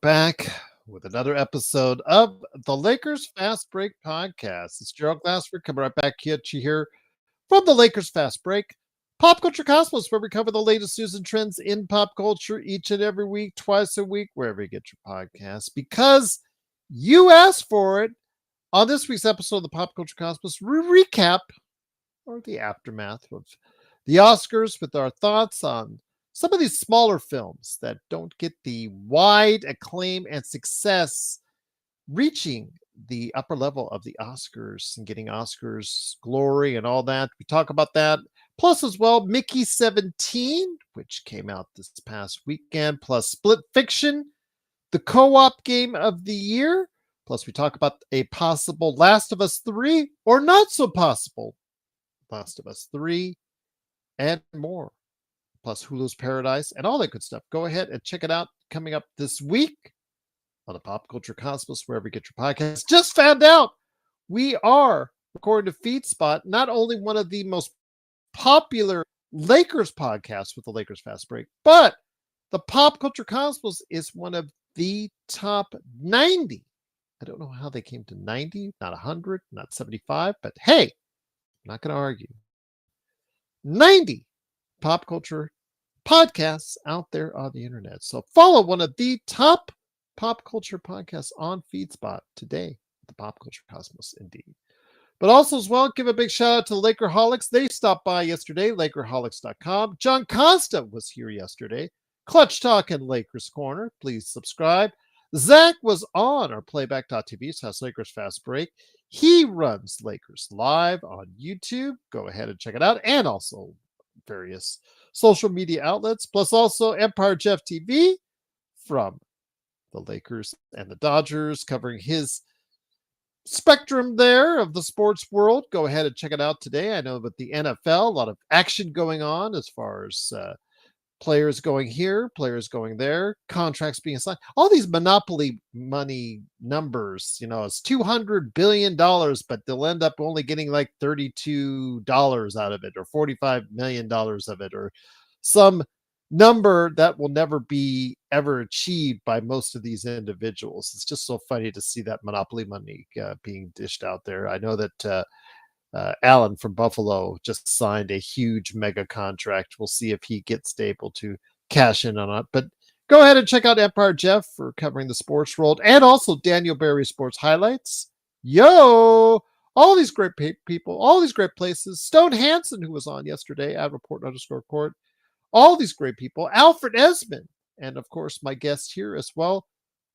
back with another episode of the Lakers Fast Break podcast. It's Gerald Glassford coming right back at you here from the Lakers Fast Break, Pop Culture Cosmos, where we cover the latest news and trends in pop culture each and every week, twice a week, wherever you get your podcasts, because you asked for it. On this week's episode of the Pop Culture Cosmos, we recap or the aftermath of the Oscars with our thoughts on some of these smaller films that don't get the wide acclaim and success reaching the upper level of the Oscars and getting Oscars glory and all that. We talk about that. Plus, as well, Mickey 17, which came out this past weekend, plus Split Fiction, the co-op game of the year. Plus, we talk about a possible Last of Us 3 or not so possible Last of Us 3 and more. Plus Hulu's Paradise and all that good stuff. Go ahead and check it out coming up this week on the Pop Culture Cosmos, wherever you get your podcasts. Just found out we are, according to FeedSpot, not only one of the most popular Lakers podcasts with the Lakers Fast Break, but the Pop Culture Cosmos is one of the top 90. I don't know how they came to 90, not 100, not 75, but hey, I'm not going to argue. 90 pop culture podcasts out there on the internet. So follow one of the top pop culture podcasts on FeedSpot today, the Pop Culture Cosmos, indeed. But also as well, give a big shout out to Lakerholics. They stopped by yesterday, Lakerholics.com. John Costa was here yesterday. Clutch Talk and Lakers Corner. Please subscribe. Zach was on our playback.tv / Lakers Fast Break. He runs Lakers Live on YouTube. Go ahead and check it out. And also various social media outlets, plus also Empire Jeff TV from the Lakers and the Dodgers, covering his spectrum there of the sports world. Go ahead and check it out today. I know with the NFL, a lot of action going on as far as players going here, players going there, contracts being signed. All these monopoly money numbers, it's $200 billion, but they'll end up only getting like $32 out of it, or $45 million of it, or some number that will never be ever achieved by most of these individuals. It's just so funny to see that monopoly money being dished out there. I know that Allen from Buffalo just signed a huge mega contract. We'll see if he gets able to cash in on it. But go ahead and check out Empire Jeff for covering the sports world, and also Daniel Berry Sports Highlights. Yo! All these great people, all these great places. Stone Hansen, who was on yesterday at report_court. All these great people. Alfred Esmond, and of course my guest here as well.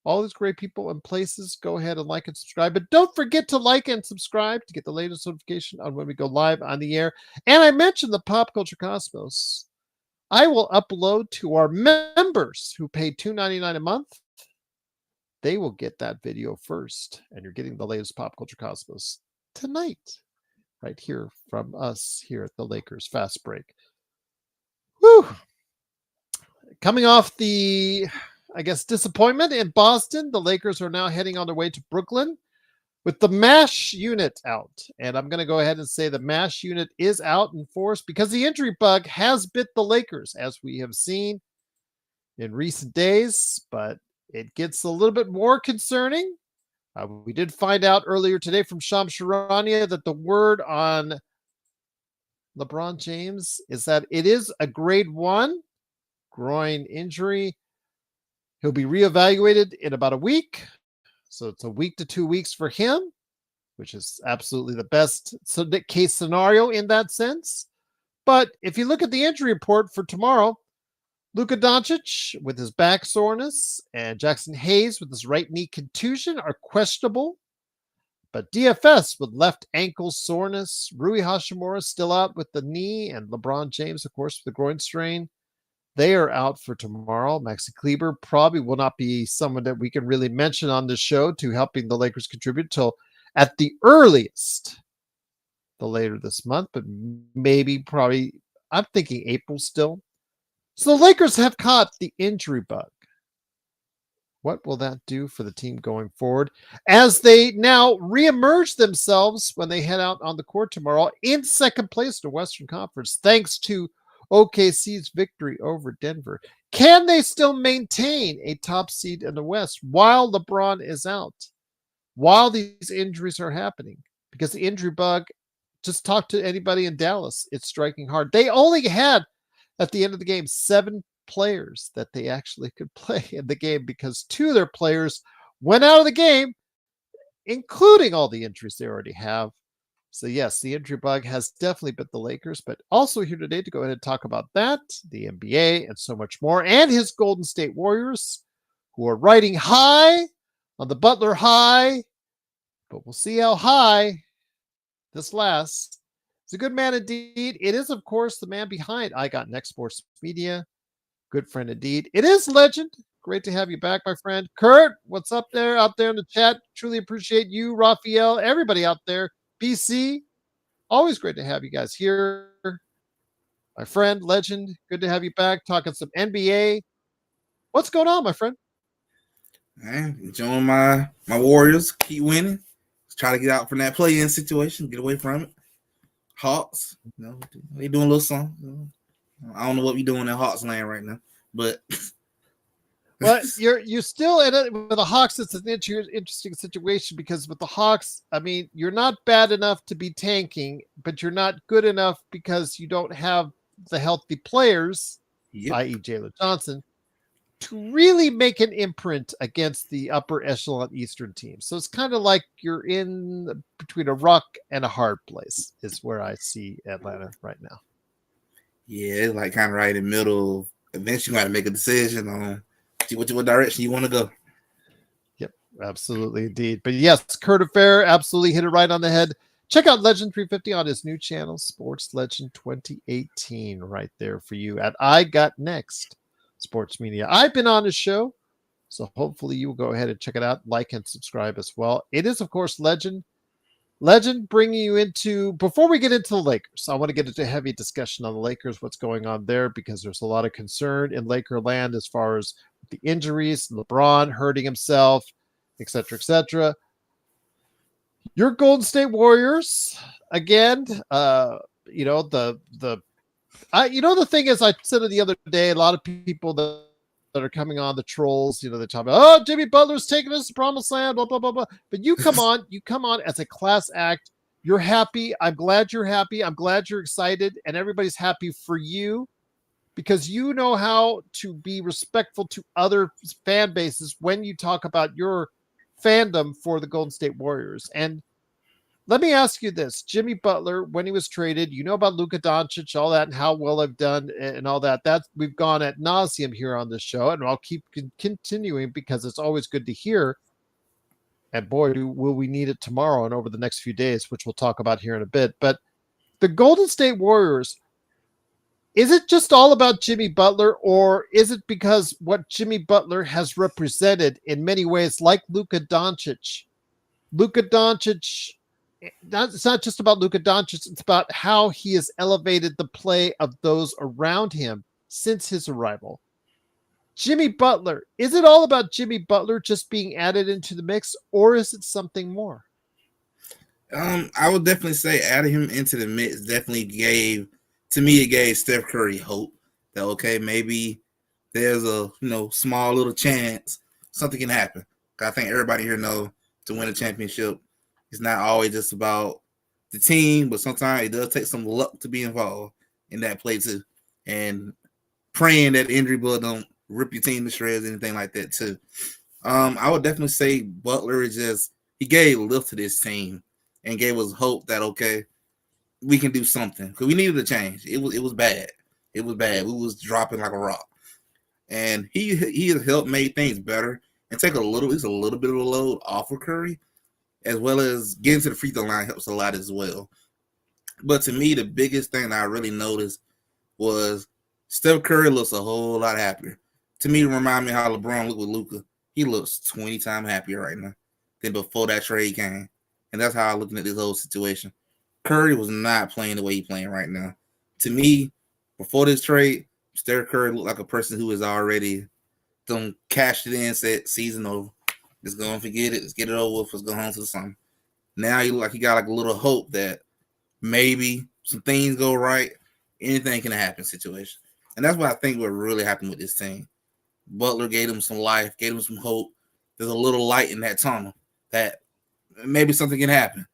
All these great people and places. Go ahead and like and subscribe. But don't forget to like and subscribe to get the latest notification on when we go live on the air. And I mentioned the Pop Culture Cosmos. I will upload to our members who pay $2.99 a month. They will get that video first. And you're getting the latest Pop Culture Cosmos tonight. Right here from us here at the Lakers Fast Break. Whew. Coming off the disappointment in Boston, the Lakers are now heading on their way to Brooklyn with the MASH unit out. And I'm going to go ahead and say the MASH unit is out in force because the injury bug has bit the Lakers, as we have seen in recent days. But it gets a little bit more concerning. We did find out earlier today from Shams Charania that the word on LeBron James is that it is a grade 1 groin injury. He'll be reevaluated in about a week. So it's a week to 2 weeks for him, which is absolutely the best case scenario in that sense. But if you look at the injury report for tomorrow, Luka Doncic with his back soreness and Jaxson Hayes with his right knee contusion are questionable. But DFS with left ankle soreness, Rui Hachimura still out with the knee, and LeBron James, of course, with the groin strain. They are out for tomorrow. Maxi Kleber probably will not be someone that we can really mention on this show to helping the Lakers contribute till at the earliest, the later this month, but probably, I'm thinking April still. So the Lakers have caught the injury bug. What will that do for the team going forward as they now reemerge themselves when they head out on the court tomorrow in second place in the Western Conference, thanks to OKC's victory over Denver. Can they still maintain a top seed in the West while LeBron is out? While these injuries are happening? Because the injury bug, just talk to anybody in Dallas. It's striking hard. They only had, at the end of the game, 7 players that they actually could play in the game because 2 of their players went out of the game, including all the injuries they already have. So, yes, the injury bug has definitely bit the Lakers, but also here today to go ahead and talk about that, the NBA, and so much more, and his Golden State Warriors, who are riding high on the Butler high, but we'll see how high this lasts. He's a good man indeed. It is, of course, the man behind I Got Next Sports Media. Good friend indeed. It is Legend. Great to have you back, my friend. Kurt, what's up there out there in the chat? Truly appreciate you, Raphael, everybody out there. BC, always great to have you guys here. My friend, Legend, good to have you back talking some NBA. What's going on, my friend? Man, enjoying my Warriors. Keep winning. Let's try to get out from that play-in situation. Get away from it. Hawks, they doing a little something. I don't know what we doing in Hawks land right now, but well, you're still in it with the Hawks. It's an interesting situation because with the Hawks, I mean, you're not bad enough to be tanking, but you're not good enough because you don't have the healthy players, i.e. Jalen Johnson, to really make an imprint against the upper echelon Eastern teams. So it's kind of like you're in between a rock and a hard place is where I see Atlanta right now. Yeah, it's like kind of right in the middle. Eventually you got to make a decision on what direction you want to go. Yep, absolutely indeed. But yes, Kurt Affair absolutely hit it right on the head. Check out Legend 350 on his new channel, Sports Legend 2018, right there for you at I Got Next Sports Media. I've been on his show, so hopefully you will go ahead and check it out, like and subscribe as well. It is, of course, Legend bringing you into, before we get into the Lakers, I want to get into a heavy discussion on the Lakers, what's going on there, because there's a lot of concern in Laker land as far as the injuries, LeBron hurting himself, etc., etc. Your Golden State Warriors, again, the thing is, I said it the other day, a lot of people that are coming on, the trolls, they talk about, oh, Jimmy Butler's taking us to promised land, blah, blah, blah, blah. But you come on as a class act. You're happy. I'm glad you're happy. I'm glad you're excited, and everybody's happy for you because you know how to be respectful to other fan bases when you talk about your fandom for the Golden State Warriors. And let me ask you this. Jimmy Butler, when he was traded, you know about Luka Doncic, all that, and how well I've done and all that. That we've gone ad nauseum here on this show, and I'll keep continuing because it's always good to hear. And boy, will we need it tomorrow and over the next few days, which we'll talk about here in a bit. But the Golden State Warriors, is it just all about Jimmy Butler, or is it because what Jimmy Butler has represented in many ways, like Luka Doncic? Luka Doncic, it's not just about Luka Doncic, it's about how he has elevated the play of those around him since his arrival. Jimmy Butler, is it all about Jimmy Butler just being added into the mix, or is it something more? I would definitely say adding him into the mix definitely gave Steph Curry hope that, okay, maybe there's a small little chance something can happen. I think everybody here knows to win a championship, it's not always just about the team, but sometimes it does take some luck to be involved in that play too. And praying that the injury bug don't rip your team to shreds, anything like that too. I would definitely say Butler he gave lift to this team and gave us hope that, okay, we can do something, because we needed a change. It was bad. It was bad. We was dropping like a rock, and he has helped make things better and take a little bit of a load off of Curry, as well as getting to the free throw line helps a lot as well. But to me, the biggest thing that I really noticed was Steph Curry looks a whole lot happier. To me, it reminds me how LeBron looked with Luka. He looks 20 times happier right now than before that trade came. And that's how I'm looking at this whole situation. Curry was not playing the way he's playing right now. To me, before this trade, Steph Curry looked like a person who has already done cashed it in, said season over. Just go and forget it. Let's get it over with. Let's go home to something. Now he look like he got like a little hope that maybe some things go right anything can happen situation. And that's what I think what really happened with this team. Butler gave them some life, gave them some hope. There's a little light in that tunnel that maybe something can happen.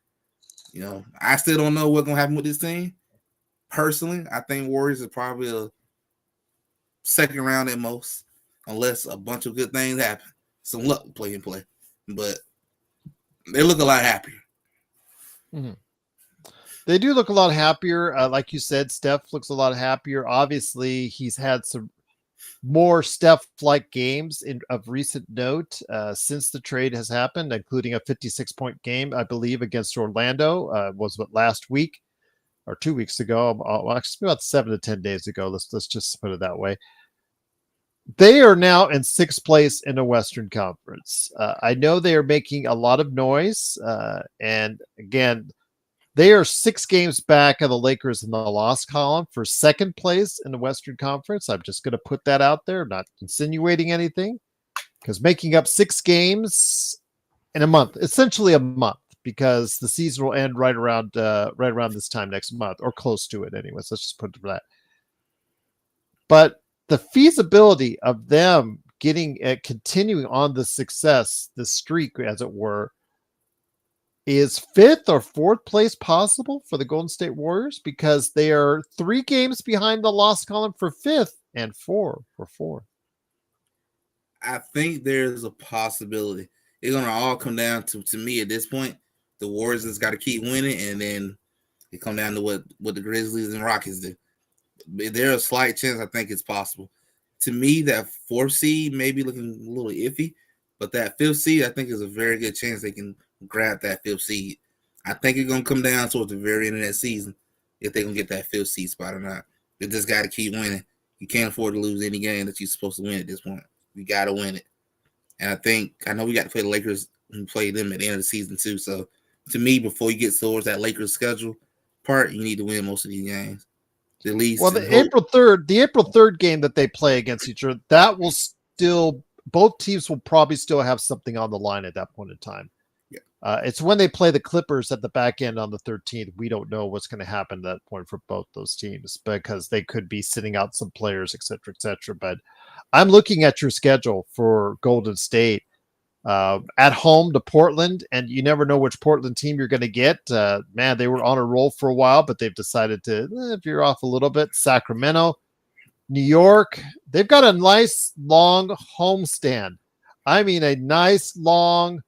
You know, I still don't know what's gonna happen with this team. Personally, I think Warriors is probably a second round at most, unless a bunch of good things happen. Some luck play and play, but they look a lot happier. Mm-hmm. They do look a lot happier. Like you said, Steph looks a lot happier. Obviously, he's had some more Steph-like games of recent note since the trade has happened, including a 56-point game, I believe, against Orlando. Was what, last week or 2 weeks ago? Well, actually, about 7 to 10 days ago. Let's just put it that way. They are now in sixth place in the Western Conference. I know they are making a lot of noise, and again, they are 6 games back of the Lakers in the loss column for second place in the Western Conference. I'm just going to put that out there, not insinuating anything, because making up 6 games in a month, essentially a month, because the season will end right around this time next month, or close to it anyways. Let's just put it for that. But the feasibility of them getting continuing on the success, the streak, as it were, is 5th or 4th place possible for the Golden State Warriors, because they are 3 games behind the loss column for 5th and 4 for 4th. I think there's a possibility. It's gonna all come down to me at this point. The Warriors has got to keep winning, and then it come down to what the Grizzlies and Rockets do. There's a slight chance I think it's possible. To me, that 4th seed may be looking a little iffy, but that 5th seed I think is a very good chance they can grab that 5th seed. I think it's gonna come down towards the very end of that season if they're gonna get that 5th seed spot or not. They just got to keep winning. You can't afford to lose any game that you're supposed to win at this point. You got to win it. And I know we got to play the Lakers and play them at the end of the season too. So to me, before you get towards that Lakers schedule part, you need to win most of these games. At least. Well, the April 3rd game that they play against each other, that will still, both teams will probably still have something on the line at that point in time. Yeah. It's when they play the Clippers at the back end on the 13th. We don't know what's going to happen at that point for both those teams, because they could be sitting out some players, et cetera, et cetera. But I'm looking at your schedule for Golden State. At home to Portland, and you never know which Portland team you're going to get. Man, they were on a roll for a while, but they've decided to veer off a little bit. Sacramento, New York, they've got a nice long homestand. I mean, a nice long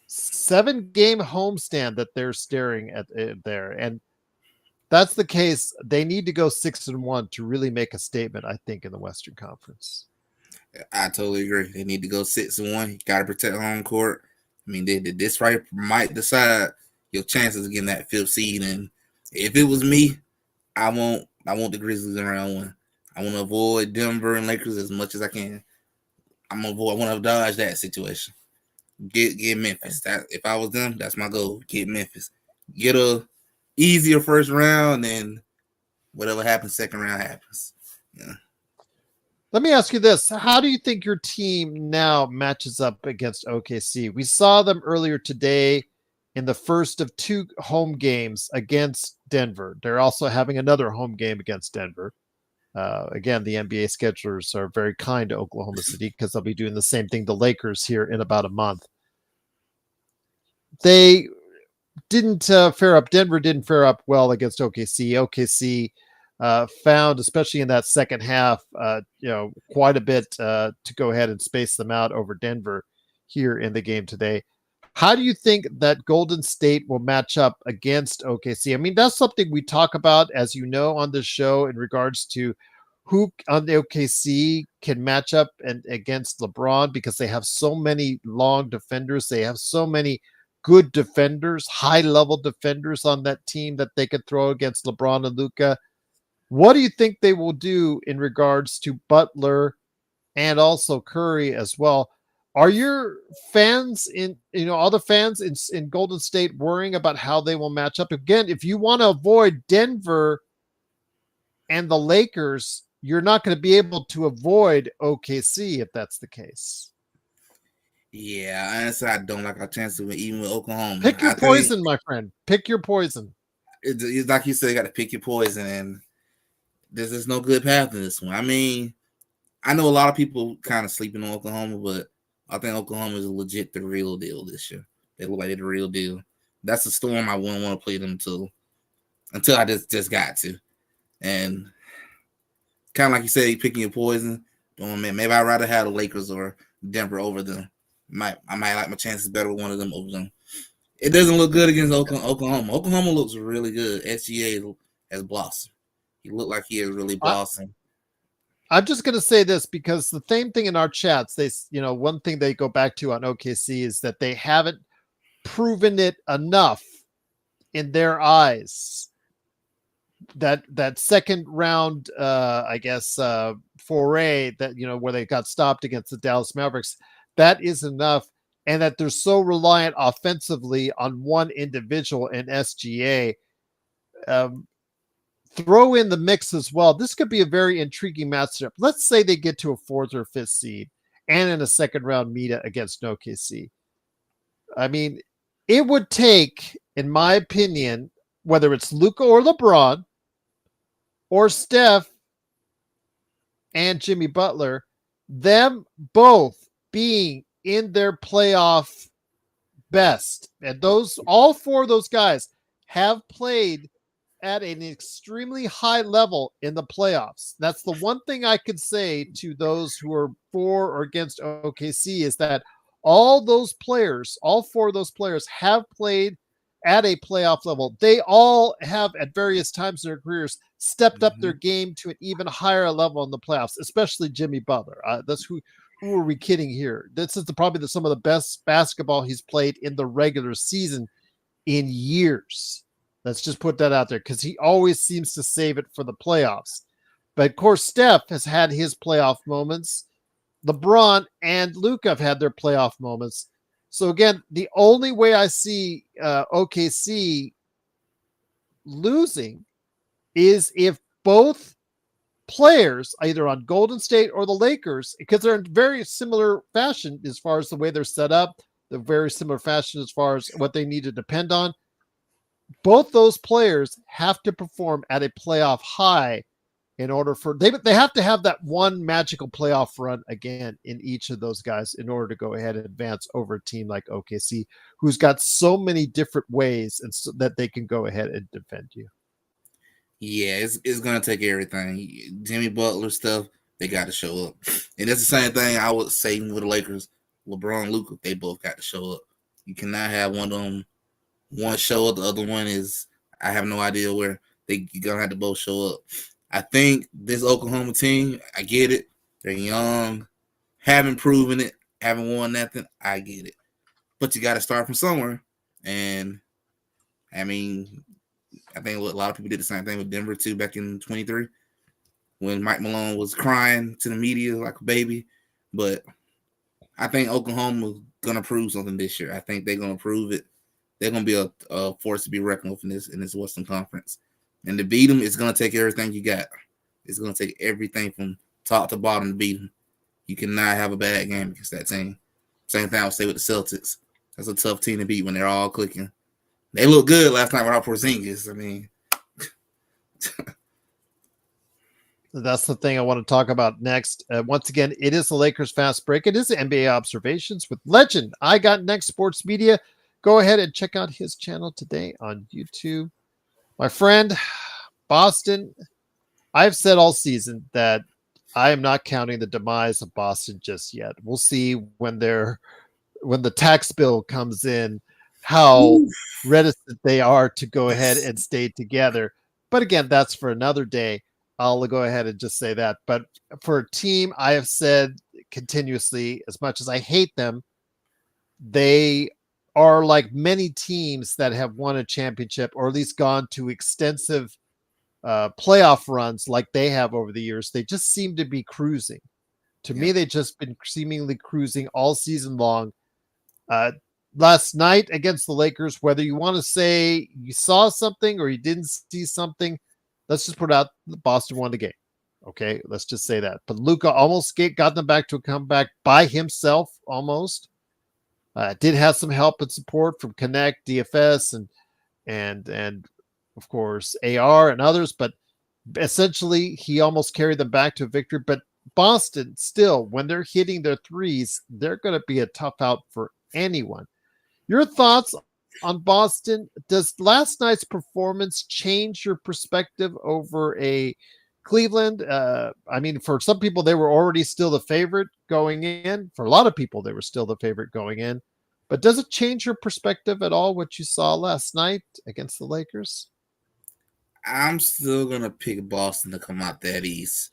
7-game homestand that they're staring at there. And that's the case. They need to go 6-1 to really make a statement, I think, in the Western Conference. I totally agree. They need to go 6-1. You got to protect home court. I mean, this right might decide your chances of getting that 5th seed. And if it was me, I want the Grizzlies in round 1. I want to avoid Denver and Lakers as much as I can. I want to dodge that situation. Get Memphis. If I was them, that's my goal. Get Memphis. Get a easier first round, and whatever happens, second round happens. Yeah. Let me ask you this. How do you think your team now matches up against OKC? We saw them earlier today in the first of 2 home games against Denver. They're also having another home game against Denver. Again, the NBA schedulers are very kind to Oklahoma City, because they'll be doing the same thing the Lakers here in about a month. They didn't fare up. Denver didn't fare up well against OKC. OKC found, especially in that second half, quite a bit to go ahead and space them out over Denver here in the game today. How do you think that Golden State will match up against OKC? I mean, that's something we talk about, as you know, on this show in regards to who on the OKC can match up against LeBron, because they have so many long defenders. They have so many good defenders, high-level defenders on that team that they could throw against LeBron and Luka. What do you think they will do in regards to Butler and also Curry as well? Are your fans all the fans in Golden State worrying about how they will match up? Again, if you want to avoid Denver and the Lakers, you're not going to be able to avoid OKC if that's the case. Yeah, honestly, I don't like our chances even with Oklahoma. Pick your poison, my friend. Pick your poison. It's like you said, you got to pick your poison. And there's just no good path in this one. I mean, I know a lot of people kind of sleeping on Oklahoma, but I think Oklahoma is legit the real deal this year. They look like they're the real deal. That's a storm I wouldn't want to play them until I just got to. And kind of like you said, picking your poison. Maybe I'd rather have the Lakers or Denver over them. I might like my chances better with one of them over them. It doesn't look good against Oklahoma. Oklahoma looks really good. SGA has blossomed. He looked like he has really blossomed. I'm just going to say this because the same thing in our chats, one thing they go back to on OKC is that they haven't proven it enough in their eyes. That second round, foray that, where they got stopped against the Dallas Mavericks, that is enough. And that they're so reliant offensively on one individual in SGA. Throw in the mix as well. This could be a very intriguing matchup. Let's say they get to a 4th or 5th seed and in a second round meet against OKC. I mean, it would take, in my opinion, whether it's Luka or LeBron or Steph and Jimmy Butler, them both being in their playoff best. And all 4 of those guys have played at an extremely high level in the playoffs. That's the one thing I could say to those who are for or against OKC is that all 4 of those players have played at a playoff level. They all have at various times in their careers stepped up their game to an even higher level in the playoffs, especially Jimmy Butler. That's who are we kidding here? This is probably some of the best basketball he's played in the regular season in years. Let's just put that out there because he always seems to save it for the playoffs. But of course, Steph has had his playoff moments. LeBron and Luka have had their playoff moments. So again, the only way I see OKC losing is if both players, either on Golden State or the Lakers, because they're in very similar fashion as far as the way they're set up, they're very similar fashion as far as what they need to depend on. Both those players have to perform at a playoff high in order for they have to have that one magical playoff run again in each of those guys in order to go ahead and advance over a team like OKC, who's got so many different ways and so that they can go ahead and defend you. Yeah, it's gonna take everything. Jimmy Butler stuff, they got to show up, and that's the same thing I would say with the Lakers. LeBron, Luka, they both got to show up. You cannot have one of them one show up, the other one is I have no idea where you're gonna have to both show up. I think this Oklahoma team, I get it. They're young, haven't proven it, haven't won nothing. I get it, but you got to start from somewhere. And I mean, I think a lot of people did the same thing with Denver too back in 23 when Mike Malone was crying to the media like a baby. But I think Oklahoma's gonna prove something this year. I think they're gonna prove it. They're gonna be a force to be reckoned with in this Western Conference. And to beat them, it's gonna take everything you got. It's gonna take everything from top to bottom to beat them. You cannot have a bad game against that team. Same thing I would say with the Celtics. That's a tough team to beat when they're all clicking. They look good last night without Porzingis. I mean, that's the thing I want to talk about next. Once again, it is the Lakers Fast Break. It is the NBA Observations with legend I Got Next Sports Media. Go ahead and check out his channel today on YouTube. My friend, Boston, I've said all season that I am not counting the demise of Boston just yet. We'll see when the tax bill comes in, how reticent they are to go ahead and stay together. But again, that's for another day. I'll go ahead and just say that. But for a team, I have said continuously, as much as I hate them, they are like many teams that have won a championship or at least gone to extensive playoff runs like they have over the years. They just seem to be cruising. To me, they've just been seemingly cruising all season long. Last night against the Lakers, whether you want to say you saw something or you didn't see something, let's just put out Boston won the game. Okay, let's just say that. But Luka almost got them back to a comeback by himself almost. Did have some help and support from Connect, DFS, and of course AR and others. But Essentially, he almost carried them back to a victory. But Boston, still, when they're hitting their threes, they're going to be a tough out for anyone. Your thoughts on Boston? Does last night's performance change your perspective over a Cleveland? I mean, for some people, they were already still the favorite going in. For a lot of people, they were still the favorite going in. But does it change your perspective at all what you saw last night against the Lakers? I'm still gonna pick Boston to come out that east.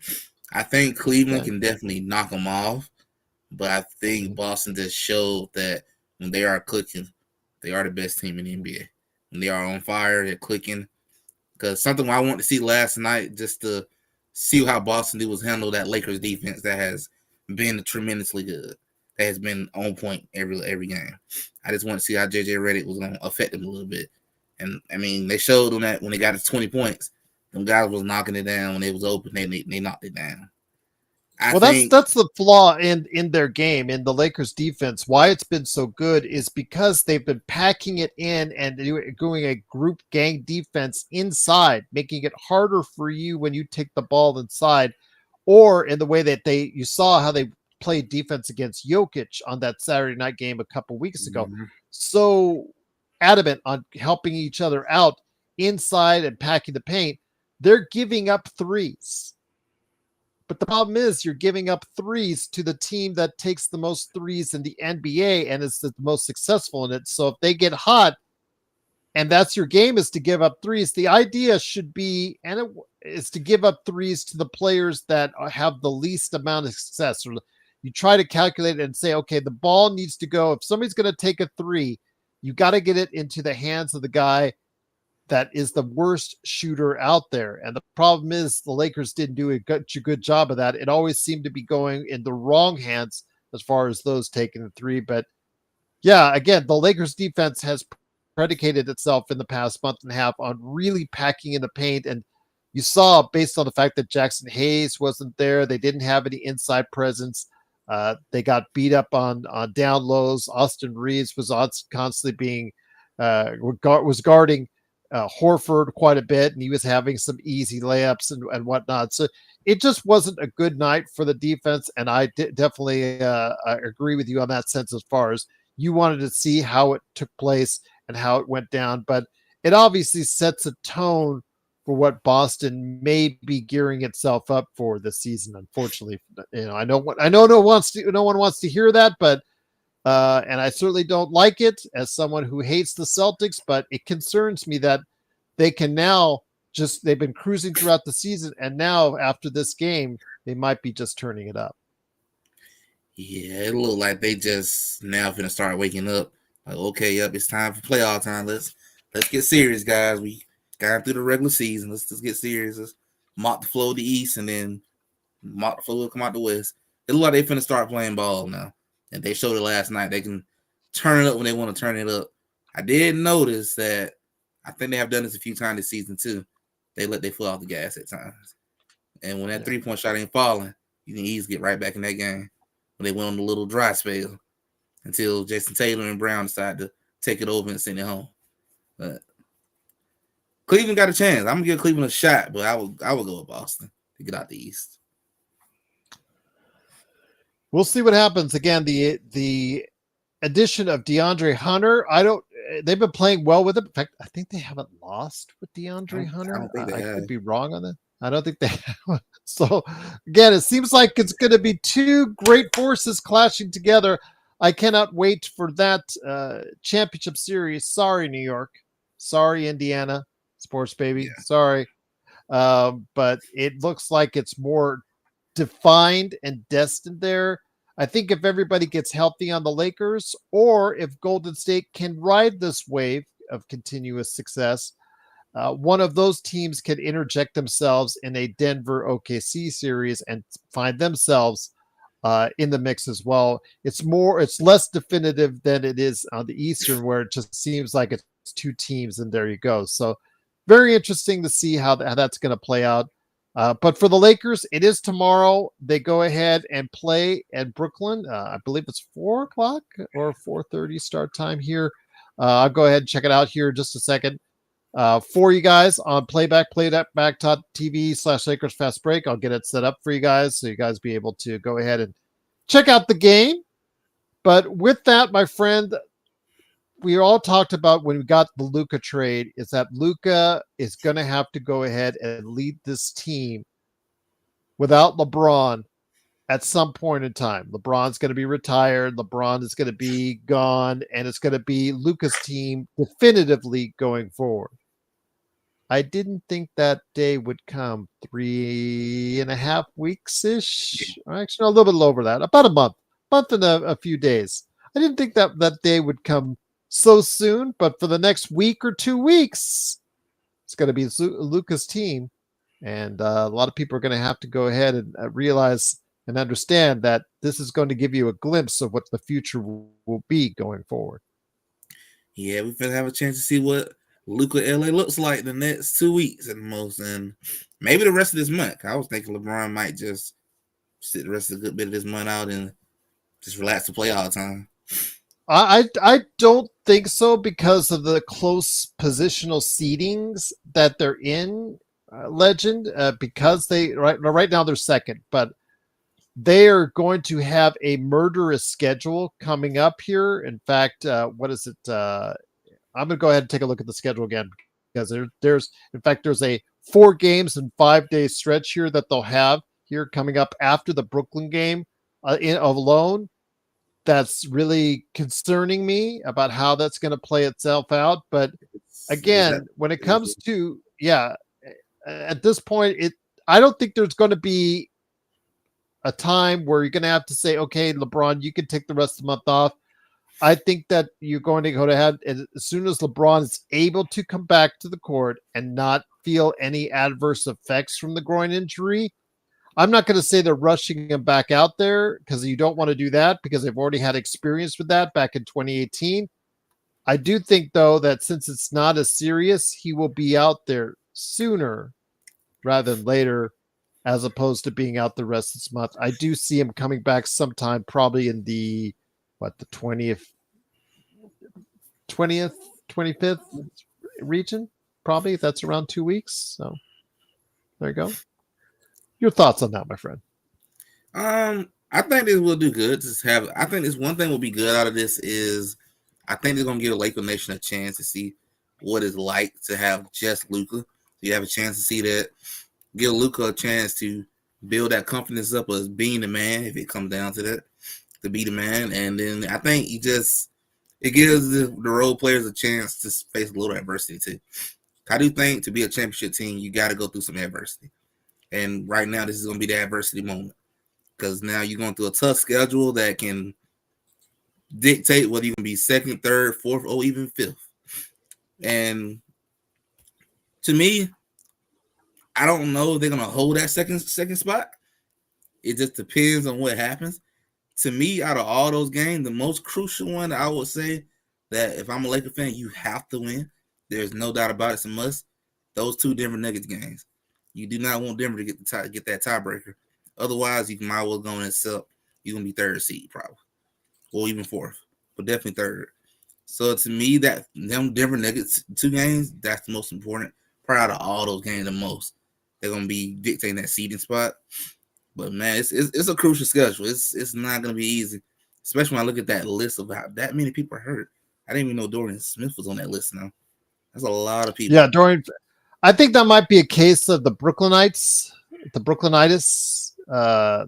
I think Cleveland Okay. can definitely knock them off, but I think Boston just showed that when they are clicking, they are the best team in the NBA. When they are on fire, they're clicking. Because something I wanted to see last night, just to see how Boston was handle that Lakers defense that has been tremendously good. That has been on point every game. I just want to see how JJ Redick was going to affect them a little bit. And I mean, they showed them that when they got to 20 points, them guys was knocking it down when it was open. They knocked it down. I Well, think that's the flaw in their game, in the Lakers defense. Why it's been so good is because they've been packing it in and doing a group gang defense inside, making it harder for you when you take the ball inside, or in the way that you saw how they played defense against Jokic on that Saturday night game a couple weeks ago. So adamant on helping each other out inside and packing the paint, they're giving up threes. But the problem is you're giving up threes to the team that takes the most threes in the NBA and is the most successful in it. So if they get hot and that's your game, is to give up threes, the idea should be, and it is to give up threes to the players that have the least amount of success. Or you try to calculate it and say, okay, the ball needs to go. If somebody's going to take a three, you got to get it into the hands of the guy that is the worst shooter out there. And the problem is the Lakers didn't do a good job of that. It always seemed to be going in the wrong hands as far as those taking the three. But yeah, again, the Lakers defense has predicated itself in the past month and a half on really packing in the paint. And you saw, based on the fact that Jaxson Hayes wasn't there, they didn't have any inside presence. They got beat up on down lows. Austin Reeves was constantly being was guarding Horford quite a bit, and he was having some easy layups and whatnot. So it just wasn't a good night for the defense, and I definitely I agree with you on that sense as far as you wanted to see how it took place and how it went down. But it obviously sets a tone for what Boston may be gearing itself up for this season. Unfortunately, I know no one wants to hear that, but and I certainly don't like it as someone who hates the Celtics, but it concerns me that they can now they've been cruising throughout the season, and now after this game, they might be just turning it up. Yeah, it looked like they just now finna start waking up. Like, okay, yep, it's time for playoff time. Let's get serious, guys. We got through the regular season. Let's just get serious. Let's mop the floor of the East and then mop the floor will come out the West. It look like they finna start playing ball now. And they showed it last night. They can turn it up when they want to turn it up. I did notice that I think they have done this a few times this season too. They let their foot off the gas at times. And when that 3-point shot ain't falling, you can easily get right back in that game. When they went on the little dry spell until Jason Taylor and Brown decided to take it over and send it home. But Cleveland got a chance. I'm gonna give Cleveland a shot, but I will go with Boston to get out the East. We'll see what happens. Again, the addition of DeAndre Hunter, they've been playing well with him. In fact, I think they haven't lost with DeAndre Hunter. I don't think they have. Could be wrong on that. I don't think they have. So again, it seems like it's going to be two great forces clashing together. I cannot wait for that championship series. Sorry, New York. Sorry, Indiana. Sports baby. Yeah. Sorry. But it looks like it's more defined and destined there. I think if everybody gets healthy on the Lakers, or if Golden State can ride this wave of continuous success, one of those teams can interject themselves in a Denver OKC series and find themselves in the mix as well. It's less definitive than it is on the Eastern, where it just seems like it's two teams and there you go. So very interesting to see how that's going to play out. But for the Lakers, it is tomorrow. They go ahead and play at Brooklyn. I believe it's 4:00 or 4:30 start time here. I'll go ahead and check it out here in just a second. for you guys on playback.tv/Lakers Fast Break. I'll get it set up for you guys so you guys be able to go ahead and check out the game. But with that, my friend, we all talked about when we got the Luka trade is that Luka is going to have to go ahead and lead this team without LeBron at some point in time. LeBron's going to be retired. LeBron is going to be gone, and it's going to be Luka's team definitively going forward. I didn't think that day would come 3.5 weeks ish. Actually, a little bit over that, about a month and a few days. I didn't think that day would come so soon, but for the next week or 2 weeks, it's going to be Luka's team. And a lot of people are going to have to go ahead and realize and understand that this is going to give you a glimpse of what the future will be going forward. Yeah, we're going to have a chance to see what Luka LA looks like the next 2 weeks at the most, and maybe the rest of this month. I was thinking LeBron might just sit the rest of the good bit of this month out and just relax to play all the time. I don't think so because of the close positional seedings that they're in, Legend. Because they right now they're second, but they are going to have a murderous schedule coming up here. In fact, what is it? I'm going to go ahead and take a look at the schedule again because there's a 4 games and 5 day stretch here that they'll have here coming up after the Brooklyn game alone. That's really concerning me about how that's going to play itself out. But again, when it comes to, at this point, I don't think there's going to be a time where you're going to have to say, okay, LeBron, you can take the rest of the month off. I think that you're going to go ahead, and as soon as LeBron is able to come back to the court and not feel any adverse effects from the groin injury, I'm not going to say they're rushing him back out there because you don't want to do that because they've already had experience with that back in 2018. I do think, though, that since it's not as serious, he will be out there sooner rather than later as opposed to being out the rest of this month. I do see him coming back sometime probably in the 20th, 25th region. Probably that's around 2 weeks. So there you go. Your thoughts on that, my friend? I think this will do good. I think this one thing will be good out of this is I think they're gonna give the Laker Nation a chance to see what it's like to have just Luka. You have a chance to see that. Give Luka a chance to build that confidence up as being the man, if it comes down to that, to be the man. And then I think it gives the role players a chance to face a little adversity too. I do think to be a championship team, you got to go through some adversity. And right now, this is going to be the adversity moment because now you're going through a tough schedule that can dictate whether you can be second, third, fourth, or even fifth. And to me, I don't know if they're going to hold that second spot. It just depends on what happens. To me, out of all those games, the most crucial one I would say that if I'm a Laker fan, you have to win. There's no doubt about it. It's a must. Those 2 Denver Nuggets games. You do not want Denver to get that tiebreaker. Otherwise, you might well go and accept you're going to be 3rd seed probably. Or even 4th. But definitely 3rd. So to me, that them Denver Nuggets 2 games, that's the most important. Probably out of all those games the most. They're going to be dictating that seeding spot. But, man, it's a crucial schedule. It's not going to be easy. Especially when I look at that list of how that many people are hurt. I didn't even know Dorian Smith was on that list now. That's a lot of people. Yeah, Dorian. I think that might be a case of the Brooklynites.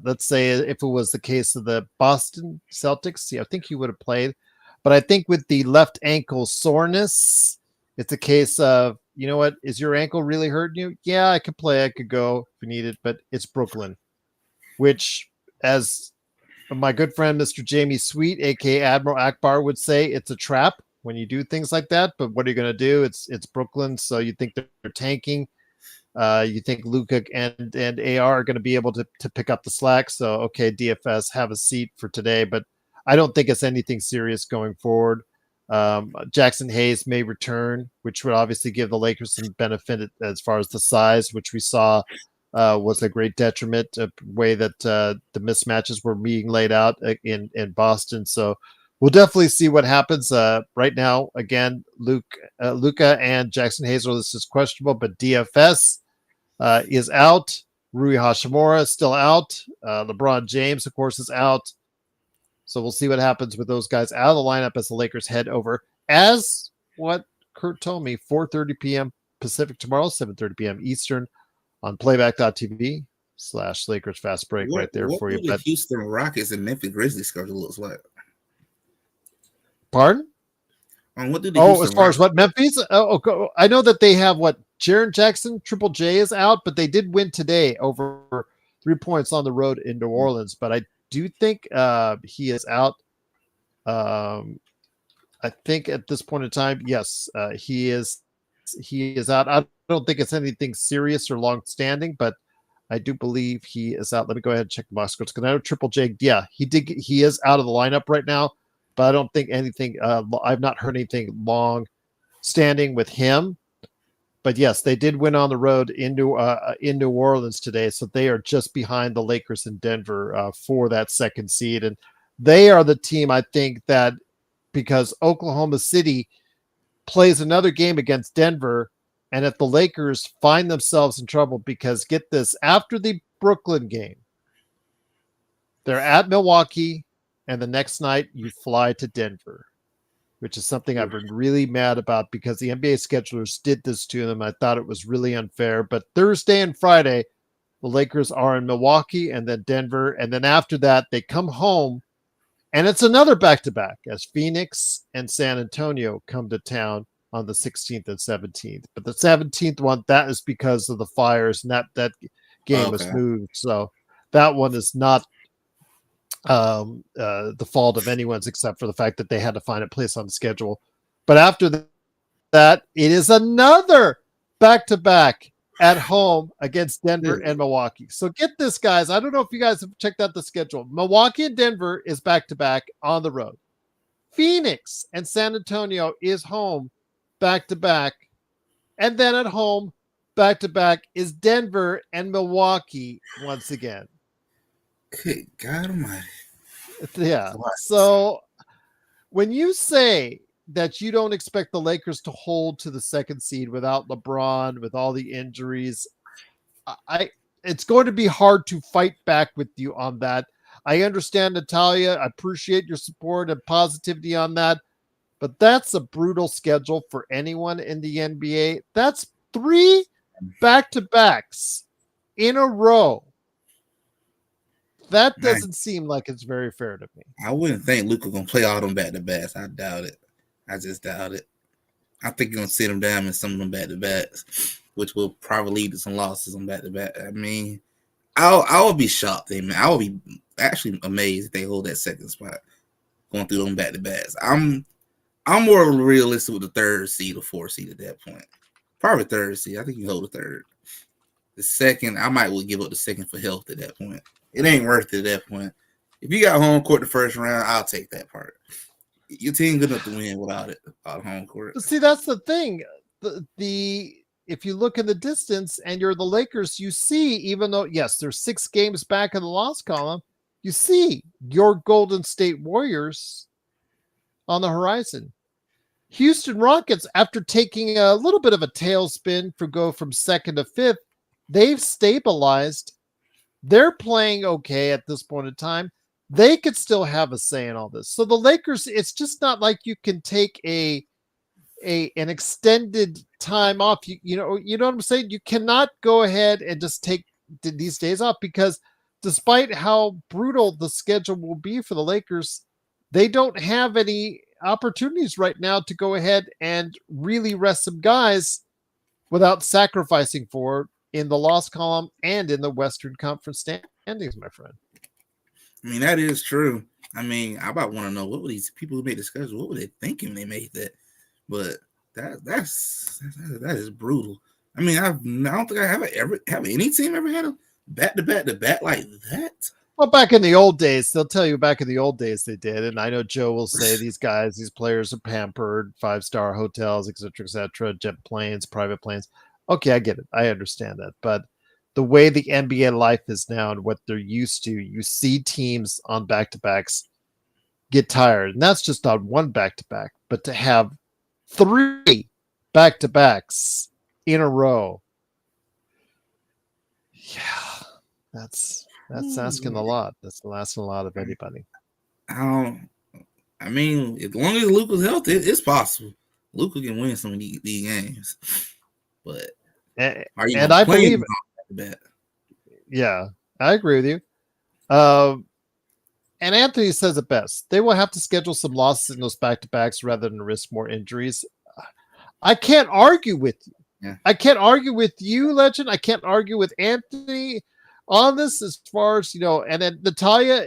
Let's say if it was the case of the Boston Celtics, I think he would have played. But I think with the left ankle soreness, it's a case of, you know what, is your ankle really hurting you? Yeah, I could play. I could go if needed, but it's Brooklyn, which, as my good friend, Mr. Jamie Sweet, a.k.a. Admiral Akbar, would say, it's a trap when you do things like that. But what are you going to do? It's Brooklyn, so you think they're tanking. You think Luka and AR are going to be able to pick up the slack. So, okay, DFS, have a seat for today. But I don't think it's anything serious going forward. Jaxson Hayes may return, which would obviously give the Lakers some benefit as far as the size, which we saw was a great detriment, the way that the mismatches were being laid out in Boston. So we'll definitely see what happens. Right now, again, Luka and Jaxson Hayes are listed as questionable, but DFS is out. Rui Hashimura is still out. LeBron James, of course, is out. So we'll see what happens with those guys out of the lineup as the Lakers head over. As what Kurt told me, 4:30 p.m. Pacific tomorrow, 7:30 p.m. Eastern on playback.tv/Lakers Fast Break right there What for you. do the But Houston Rockets and Memphis Grizzlies schedule looks like? pardon? What do the Oh, Houston as far Rockets? as what Memphis? I know that they have what Jaren Jackson, Triple J is out, but they did win today over 3 points on the road in New Orleans. But I do think he is out. I think at this point in time, yes, he is. He is out. I don't think it's anything serious or long-standing, but I do believe he is out. Let me go ahead and check the box scores because I know Triple J. Yeah, he is out of the lineup right now, but I don't think anything. I've not heard anything long-standing with him. But yes, they did win on the road in New Orleans today, so they are just behind the Lakers in Denver for that second seed, and they are the team I think that because Oklahoma City plays another game against Denver, and if the Lakers find themselves in trouble, because get this, after the Brooklyn game, they're at Milwaukee, and the next night you fly to Denver, which is something I've been really mad about because the NBA schedulers did this to them. I thought it was really unfair. But Thursday and Friday, the Lakers are in Milwaukee and then Denver. And then after that, they come home, and it's another back-to-back as Phoenix and San Antonio come to town on the 16th and 17th. But the 17th one, that is because of the fires, and that game was moved. So that one is not the fault of anyone's except for the fact that they had to find a place on the schedule. But after that, it is another back-to-back at home against Denver and Milwaukee. So get this, guys. I don't know if you guys have checked out the schedule. Milwaukee and Denver is back-to-back on the road. Phoenix and San Antonio is home back-to-back. And then at home, back-to-back is Denver and Milwaukee once again. Good God Almighty. Yeah. So when you say that you don't expect the Lakers to hold to the second seed without LeBron, with all the injuries, it's going to be hard to fight back with you on that. I understand, Natalia. I appreciate your support and positivity on that. But that's a brutal schedule for anyone in the NBA. That's 3 back-to-backs in a row. That doesn't seem like it's very fair to me. I wouldn't think Luka gonna play all them back-to-backs. I doubt it. I just doubt it. I think he's gonna sit him down in some of them back-to-backs, which will probably lead to some losses on back-to-back. I mean, I would be shocked, man. I would be actually amazed if they hold that second spot going through them back-to-backs. I'm more realistic with the third seed or fourth seed at that point. Probably third seed. I think you hold the third. The second, I might give up the second for health at that point. It ain't worth it at that point. If you got home court the first round, I'll take that part. Your team good enough to win without it, without home court. See, that's the thing. The if you look in the distance and you're the Lakers, you see, even though, yes, there's 6 games back in the loss column, you see your Golden State Warriors on the horizon. Houston Rockets, after taking a little bit of a tailspin from second to fifth, they've stabilized. They're playing okay at this point in time. They could still have a say in all this. So the Lakers, it's just not like you can take an extended time off. You know what I'm saying? You cannot go ahead and just take these days off because despite how brutal the schedule will be for the Lakers, they don't have any opportunities right now to go ahead and really rest some guys without sacrificing for in the loss column and in the Western Conference standings, my friend. I mean, that is true. I mean, I about want to know what were these people who made the schedule, what were they thinking when they made that? But that is brutal. I mean, I don't think I have any team ever had a back-to-back like that. Well, back in the old days, they'll tell you back in the old days they did. And I know Joe will say these players are pampered, 5-star hotels, et cetera, jet planes, private planes. Okay, I get it. I understand that. But the way the NBA life is now and what they're used to, you see teams on back-to-backs get tired. And that's just on one back-to-back. But to have 3 back-to-backs in a row, yeah, that's asking a lot. That's asking a lot of anybody. I mean, as long as Luka's healthy, it's possible. Luka can win some of these games, but are you and gonna I play believe, that? yeah, I agree with you. And Anthony says it best. They will have to schedule some losses in those back-to-backs rather than risk more injuries. I can't argue with you. Yeah. I can't argue with you, Legend. I can't argue with Anthony on this as far as, and then Natalia,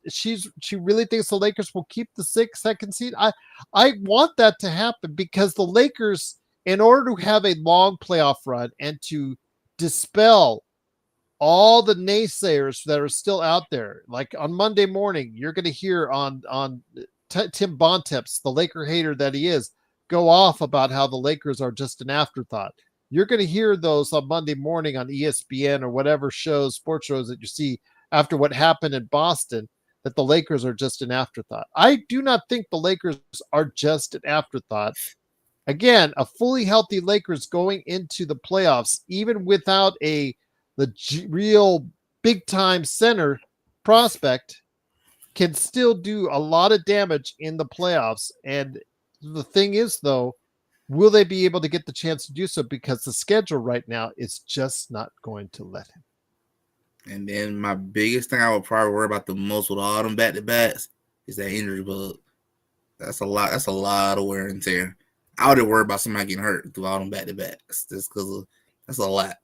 she really thinks the Lakers will keep the second seed. I want that to happen because the Lakers, in order to have a long playoff run and to dispel all the naysayers that are still out there, like on Monday morning, you're going to hear on Tim Bontemps, the Laker hater that he is, go off about how the Lakers are just an afterthought. You're going to hear those on Monday morning on ESPN or whatever sports shows that you see after what happened in Boston, that the Lakers are just an afterthought. I do not think the Lakers are just an afterthought. Again, a fully healthy Lakers going into the playoffs, even without the real big-time center prospect, can still do a lot of damage in the playoffs. And the thing is, though, will they be able to get the chance to do so? Because the schedule right now is just not going to let him. And then my biggest thing I would probably worry about the most with all them back-to-backs is that injury bug. That's a lot. That's a lot of wear and tear. I would worry about somebody getting hurt through all them back-to-backs just because that's a lot.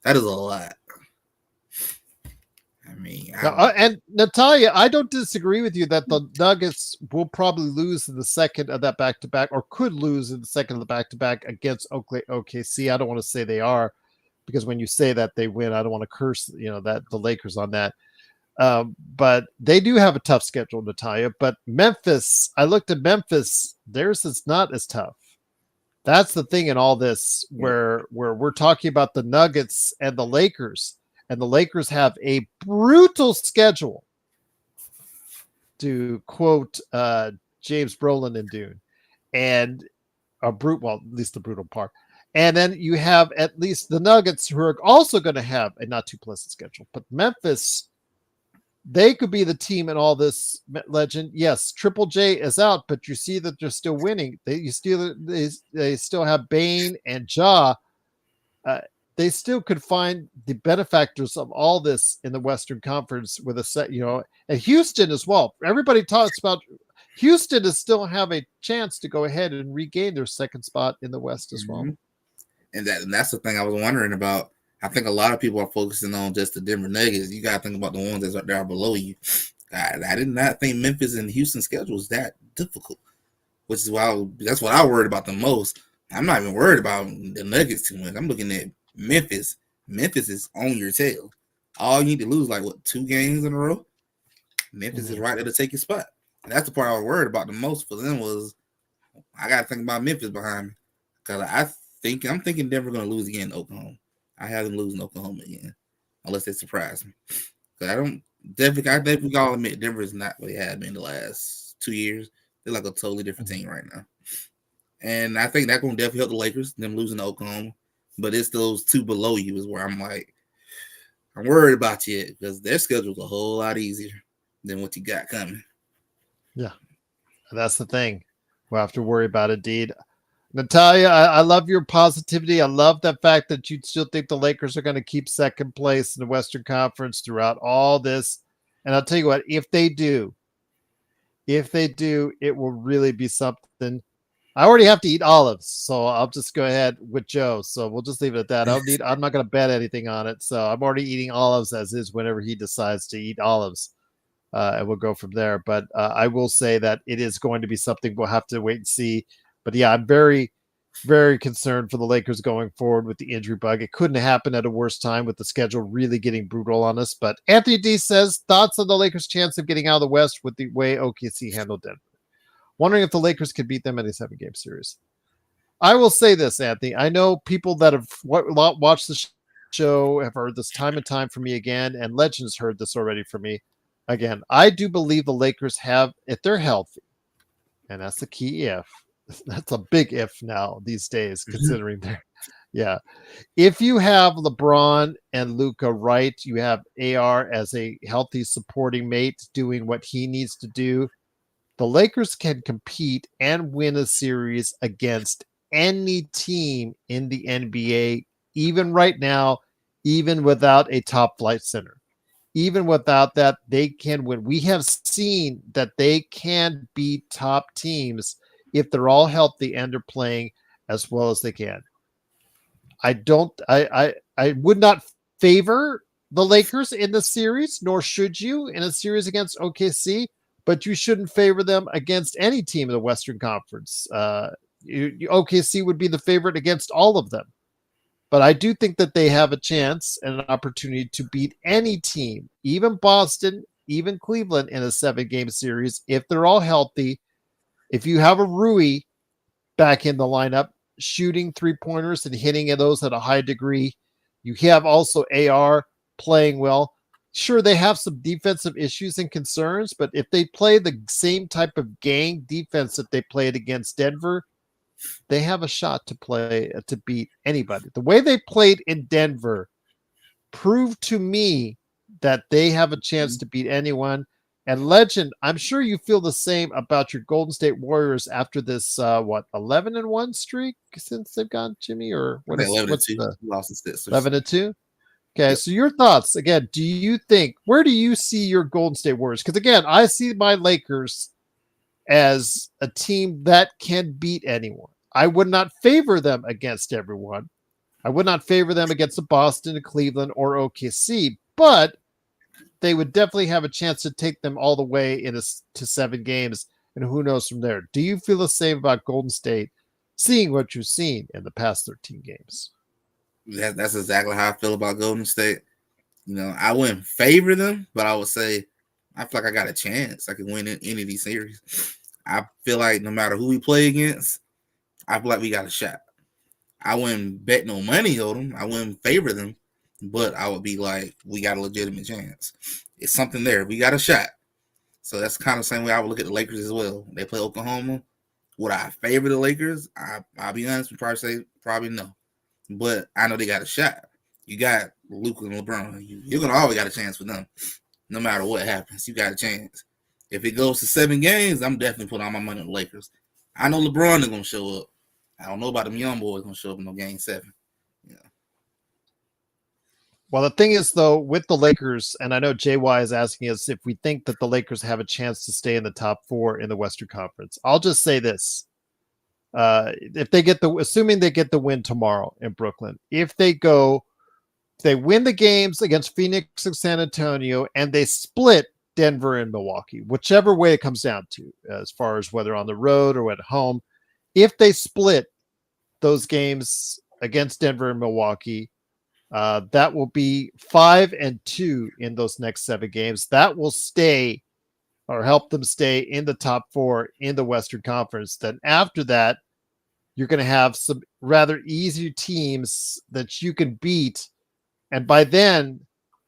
That is a lot. I mean, and Natalia, I don't disagree with you that the Nuggets will probably lose in the second of that back-to-back, or could lose in the second of the back-to-back against OKC. I don't want to say they are, because when you say that they win, I don't want to curse that the Lakers on that. But they do have a tough schedule, Natalia. But Memphis, I looked at Memphis, theirs is not as tough. That's the thing in all this, where we're talking about the Nuggets and the Lakers. And the Lakers have a brutal schedule, to quote James Brolin in Dune, and at least the brutal part. And then you have at least the Nuggets, who are also going to have a not too pleasant schedule. But Memphis, they could be the team in all this, Legend. Yes, Triple J is out, but you see that they're still winning. They still have Bane and Ja. They still could find the benefactors of all this in the Western Conference with a set, and Houston as well. Everybody talks about Houston to still have a chance to go ahead and regain their second spot in the West as well. And that's the thing I was wondering about. I think a lot of people are focusing on just the Denver Nuggets. You got to think about the ones that are below you. I did not think Memphis and Houston schedule was that difficult, which is why that's what I worried about the most. I'm not even worried about the Nuggets too much. I'm looking at Memphis. Memphis is on your tail. All you need to lose, 2 games in a row. Memphis is right there to take your spot. And that's the part I was worried about the most for them was I got to think about Memphis behind me. Because I'm thinking Denver going to lose again in Oklahoma. I have them losing Oklahoma again, unless they surprise me. Because I think we all admit Denver is not what they have been the last 2 years. They're like a totally different team right now. And I think that's going to definitely help the Lakers, them losing to Oklahoma. But it's those 2 below you is where I'm worried about you because their schedule's a whole lot easier than what you got coming. Yeah, that's the thing. We'll have to worry about it, Deed. Natalia, I love your positivity. I love the fact that you still think the Lakers are going to keep second place in the Western Conference throughout all this. And I'll tell you what, if they do, it will really be something. I already have to eat olives, so I'll just go ahead with Joe. So we'll just leave it at that. I'm not going to bet anything on it. So I'm already eating olives as is whenever he decides to eat olives. And we'll go from there. But I will say that it is going to be something we'll have to wait and see. But yeah, I'm very, very concerned for the Lakers going forward with the injury bug. It couldn't happen at a worse time with the schedule really getting brutal on us. But Anthony D says, thoughts on the Lakers' chance of getting out of the West with the way OKC handled Denver. Wondering if the Lakers could beat them in a 7-game series. I will say this, Anthony. I know people that have watched the show have heard this time and time from me again, and Legends heard this already from me. again, I do believe the Lakers have, if they're healthy, and that's the key if. That's a big if now these days, considering they're, yeah. If you have LeBron and Luka right, you have AR as a healthy supporting mate doing what he needs to do. The Lakers can compete and win a series against any team in the NBA, even right now, even without a top flight center. Even without that, they can win. We have seen that they can beat top teams if they're all healthy and they're playing as well as they can. I would not favor the Lakers in the series, nor should you in a series against OKC, but you shouldn't favor them against any team in the Western Conference. OKC would be the favorite against all of them. But I do think that they have a chance and an opportunity to beat any team, even Boston, even Cleveland in a 7-game series if they're all healthy. If you have a Rui back in the lineup, shooting 3-pointers and hitting those at a high degree, you have also AR playing well. Sure, they have some defensive issues and concerns, but if they play the same type of gang defense that they played against Denver, they have a shot to play to beat anybody. The way they played in Denver proved to me that they have a chance to beat anyone. And Legend, I'm sure you feel the same about your Golden State Warriors after this 11-1 streak since they've gone, Jimmy, or I think 11-2. The Lost the Sixers. 11-2? Okay, Yep. so your thoughts again. Do you think, where do you see your Golden State Warriors? Because again, I see my Lakers as a team that can beat anyone. I would not favor them against everyone. I would not favor them against the Boston, Cleveland, or OKC, but they would definitely have a chance to take them all the way to 7 games, and who knows from there. Do you feel the same about Golden State, seeing what you've seen in the past 13 games? That's exactly how I feel about Golden State. You know, I wouldn't favor them, but I would say I feel like I got a chance. I can win in any of these series. I feel like no matter who we play against, I feel like we got a shot. I wouldn't bet no money on them. I wouldn't favor them, but I would be like, we got a legitimate chance. It's something there. We got a shot. So that's kind of the same way I would look at the Lakers as well. They play Oklahoma. Would I favor the Lakers? I'll be honest, probably say probably no. But I know they got a shot. You got Luka and LeBron. You're going to always got a chance with them. No matter what happens, you got a chance. If it goes to 7 games, I'm definitely putting all my money on the Lakers. I know LeBron is going to show up. I don't know about them young boys going to show up in no game 7. Yeah. Well, the thing is, though, with the Lakers, and I know JY is asking us if we think that the Lakers have a chance to stay in the top 4 in the Western Conference. I'll just say this. If they get assuming they get the win tomorrow in Brooklyn, if they win the games against Phoenix and San Antonio, and they split Denver and Milwaukee, whichever way it comes down to, as far as whether on the road or at home, if they split those games against Denver and Milwaukee, that will be 5-2 in those next 7 games. That will stay or help them stay in the top 4 in the Western Conference. Then after that, you're going to have some rather easy teams that you can beat. And by then,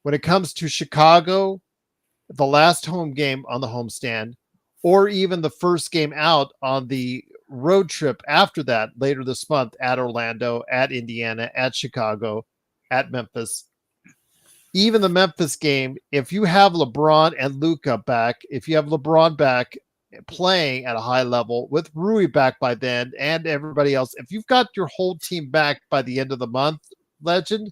when it comes to Chicago, the last home game on the homestand, or even the first game out on the road trip after that later this month at Orlando, at Indiana, at Chicago, at Memphis, even the Memphis game, if you have LeBron and Luka back, if you have LeBron back playing at a high level with Rui back by then and everybody else, if you've got your whole team back by the end of the month, Legend,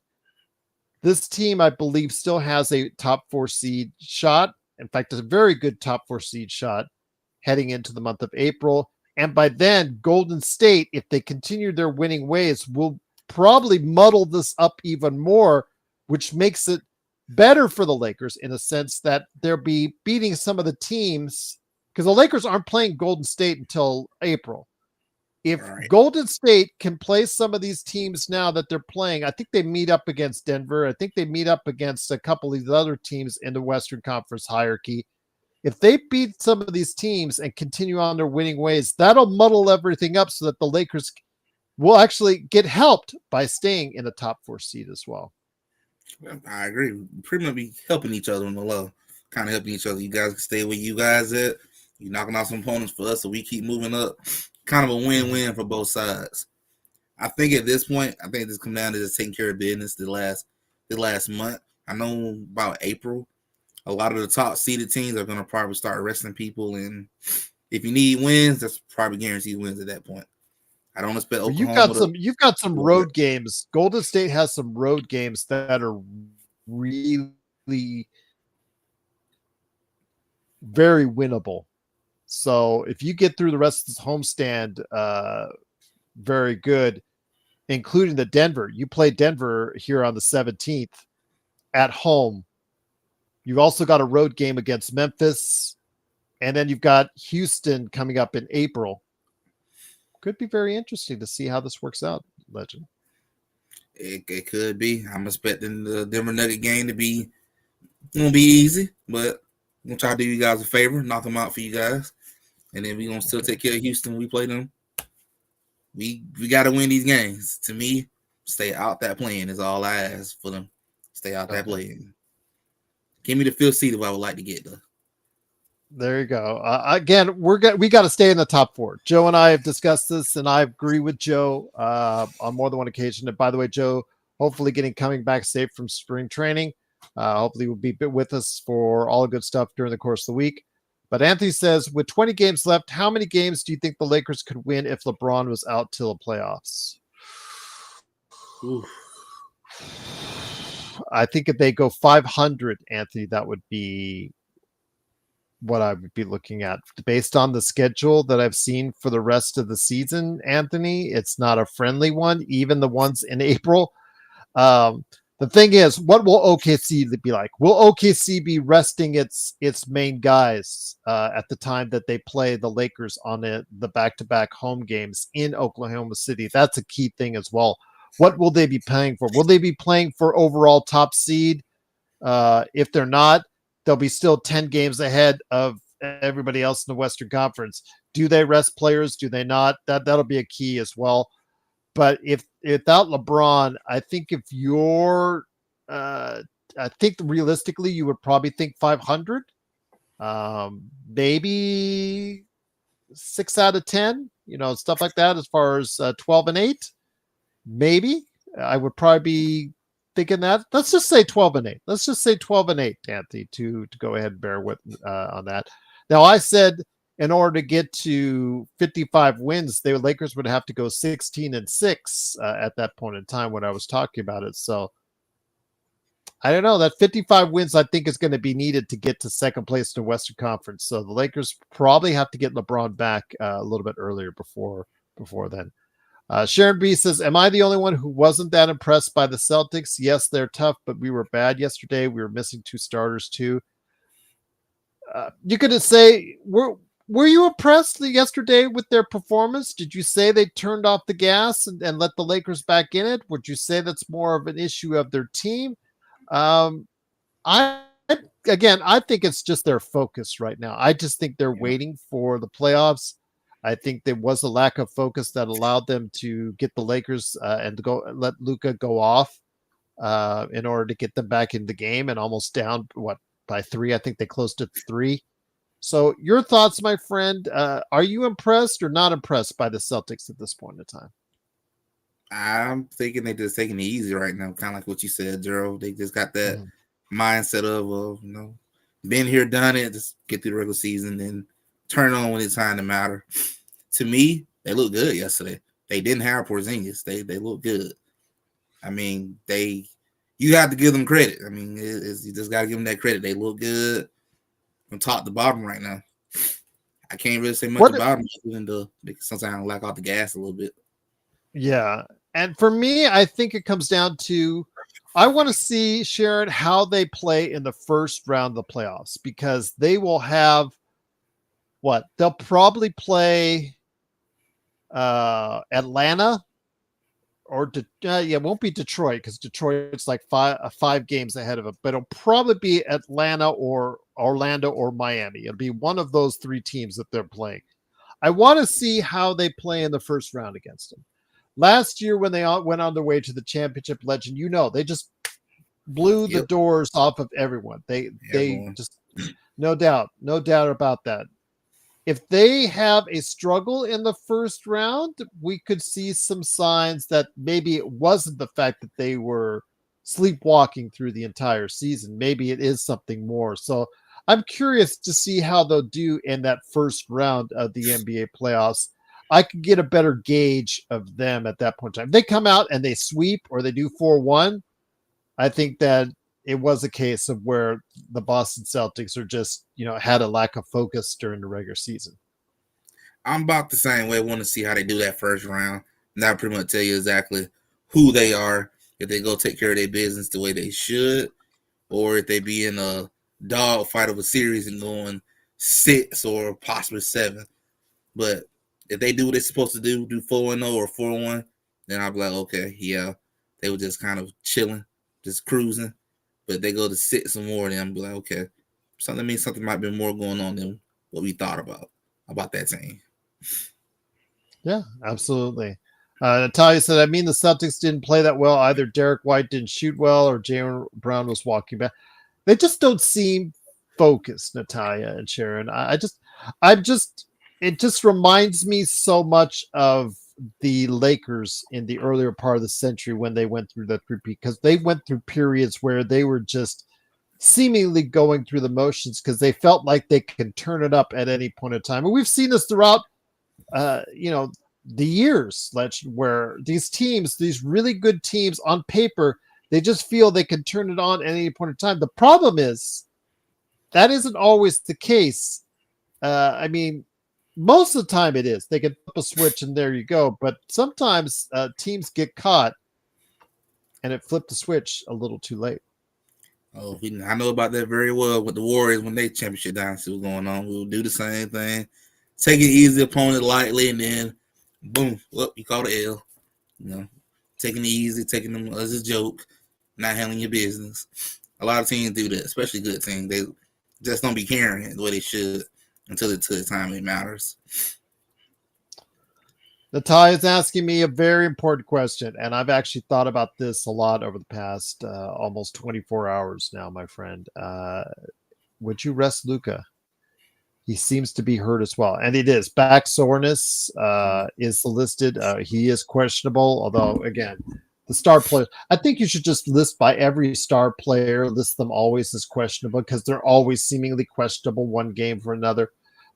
this team, I believe, still has a top 4 seed shot. In fact, it's a very good top 4 seed shot heading into the month of April. And by then, Golden State, if they continue their winning ways, will probably muddle this up even more, which makes it better for the Lakers in a sense that they'll be beating some of the teams, because the Lakers aren't playing Golden State until April. If Golden State can play some of these teams now that they're playing, I think they meet up against Denver. I think they meet up against a couple of these other teams in the Western Conference hierarchy. If they beat some of these teams and continue on their winning ways, that'll muddle everything up so that the Lakers will actually get helped by staying in the top 4 seed as well. I agree. Pretty much be helping each other on the low. kind of helping each other. You guys can stay where you guys at. You knocking out some opponents for us, so we keep moving up. Kind of a win-win for both sides. I think at this point, I think this comes down to just taking care of business the last month. I know about April, a lot of the top seeded teams are going to probably start resting people, and if you need wins, that's probably guaranteed wins at that point. I don't expect Oklahoma. You've got some road games. Golden State has some road games that are really very winnable. So if you get through the rest of this homestand, very good, including the Denver. You play Denver here on the 17th at home. You've also got a road game against Memphis, and then you've got Houston coming up in April. Could be very interesting to see how this works out, Legend. It could be. I'm expecting the Denver Nugget game to be easy, but I'm gonna try to do you guys a favor, knock them out for you guys, and then we're gonna still take care of Houston. We play them. We got to win these games. To me, stay out that playing is all I ask for them. Stay out that playing. Give me the fifth seed if I would like to get there. There you go. Again, we got to stay in the top four. Joe and I have discussed this, and I agree with Joe on more than one occasion. And by the way, Joe, hopefully coming back safe from spring training. Hopefully will be with us for all the good stuff during the course of the week. But Anthony says, with 20 games left, how many games do you think the Lakers could win if LeBron was out till the playoffs? Oof. I think if they go 500, Anthony, that would be what I would be looking at. Based on the schedule that I've seen for the rest of the season, Anthony, it's not a friendly one, even the ones in April. The thing is, what will OKC be like? Will OKC be resting its main guys at the time that they play the Lakers on the back-to-back home games in Oklahoma City? That's a key thing as well. What will they be playing for? Will they be playing for overall top seed? If they're not, they'll be still 10 games ahead of everybody else in the Western Conference. Do they rest players? Do they not? That'll be a key as well. But if without LeBron, I think if you're, I think realistically you would probably think 500, maybe 6 out of 10, stuff like that. As far as 12-8, maybe I would probably be thinking that. Let's just say 12-8. Let's just say 12-8, Anthony, to go ahead and bear with on that. Now I said, in order to get to 55 wins, the Lakers would have to go 16-6 at that point in time when I was talking about it. So I don't know. That 55 wins, I think, is going to be needed to get to second place in the Western Conference. So the Lakers probably have to get LeBron back a little bit earlier before then. Sharon B says, am I the only one who wasn't that impressed by the Celtics? Yes, they're tough, but we were bad yesterday. We were missing 2 starters too. You could say, were you impressed yesterday with their performance? Did you say they turned off the gas and let the Lakers back in it? Would you say that's more of an issue of their team? I think it's just their focus right now. I just think they're waiting for the playoffs. I think there was a lack of focus that allowed them to get the Lakers and to go let Luka go off in order to get them back in the game, and almost down by 3. I think they closed to 3. So your thoughts, my friend, are you impressed or not impressed by the Celtics at this point in time? I'm thinking they're just taking it easy right now, kind of like what you said, Gerald. They just got that mindset of, been here, done it, just get through the regular season and turn on when it's time to matter. To me, they look good yesterday. They didn't have Porzingis. They look good. I mean, you have to give them credit. I mean, you just got to give them that credit. They look good from top to bottom right now. I can't really say much about them, even though they sometimes lack out the gas a little bit. Yeah. And for me, I think it comes down to, I want to see, Sharon, how they play in the first round of the playoffs, because they will have they'll probably play Atlanta or it won't be Detroit, because Detroit's like 5 games ahead of it, but it'll probably be Atlanta or Orlando or Miami. It'll be one of those 3 teams that they're playing. I want to see how they play in the first round against them. Last year, when they went on their way to the championship, Legend, they just blew the doors off of everyone. They just No doubt. No doubt about that. If they have a struggle in the first round, we could see some signs that maybe it wasn't the fact that they were sleepwalking through the entire season. Maybe it is something more. So I'm curious to see how they'll do in that first round of the NBA playoffs. I could get a better gauge of them at that point in time. If they come out and they sweep or they do 4-1, I think that it was a case of where the Boston Celtics are just, had a lack of focus during the regular season. I'm about the same way. I want to see how they do that first round. And that'll pretty much tell you exactly who they are, if they go take care of their business the way they should, or if they be in a dog fight of a series and going 6 or possibly 7. But if they do what they're supposed to do 4-0 or 4-1, then I'll be like, okay, yeah, they were just kind of chilling, just cruising. But they go to 6 or more, then I'm be like, okay, something means something might be more going on than what we thought about that team. Yeah, absolutely. Natalia said, I mean, the Celtics didn't play that well. Either Derek White didn't shoot well or Jaylen Brown was walking back. They just don't seem focused, Natalia and Sharon. It just reminds me so much of the Lakers in the earlier part of the century when they went through that repeat, because they went through periods where they were just seemingly going through the motions because they felt like they could turn it up at any point in time. And we've seen this throughout, the years, where these teams, these really good teams on paper, they just feel they can turn it on at any point in time. The problem is that isn't always the case. I mean, most of the time it is. They can flip a switch and there you go. But sometimes teams get caught and it flipped the switch a little too late. Oh, I know about that very well with the Warriors when they championship dynasty was going on. We would do the same thing. Take it easy, opponent lightly, and then boom, you call the L. Taking it easy, taking them as a joke, not handling your business. A lot of teams do that, especially good teams. They just don't be caring the way they should until the time it matters. Natalia is asking me a very important question, and I've actually thought about this a lot over the past almost 24 hours now, my friend. Would you rest Luka? He seems to be hurt as well. And it is. Back soreness is listed. He is questionable, although, again, the star player, I think you should just list by every star player, list them always as questionable because they're always seemingly questionable one game for another.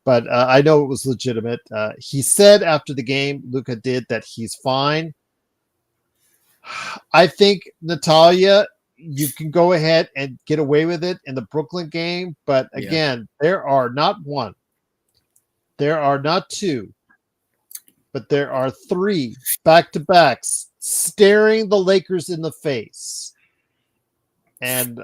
But I know it was legitimate. He said after the game, Luka did, that he's fine. I think, Natalia, you can go ahead and get away with it in the Brooklyn game. But again, there are not one, there are not two, but there are 3 back-to-backs staring the Lakers in the face. And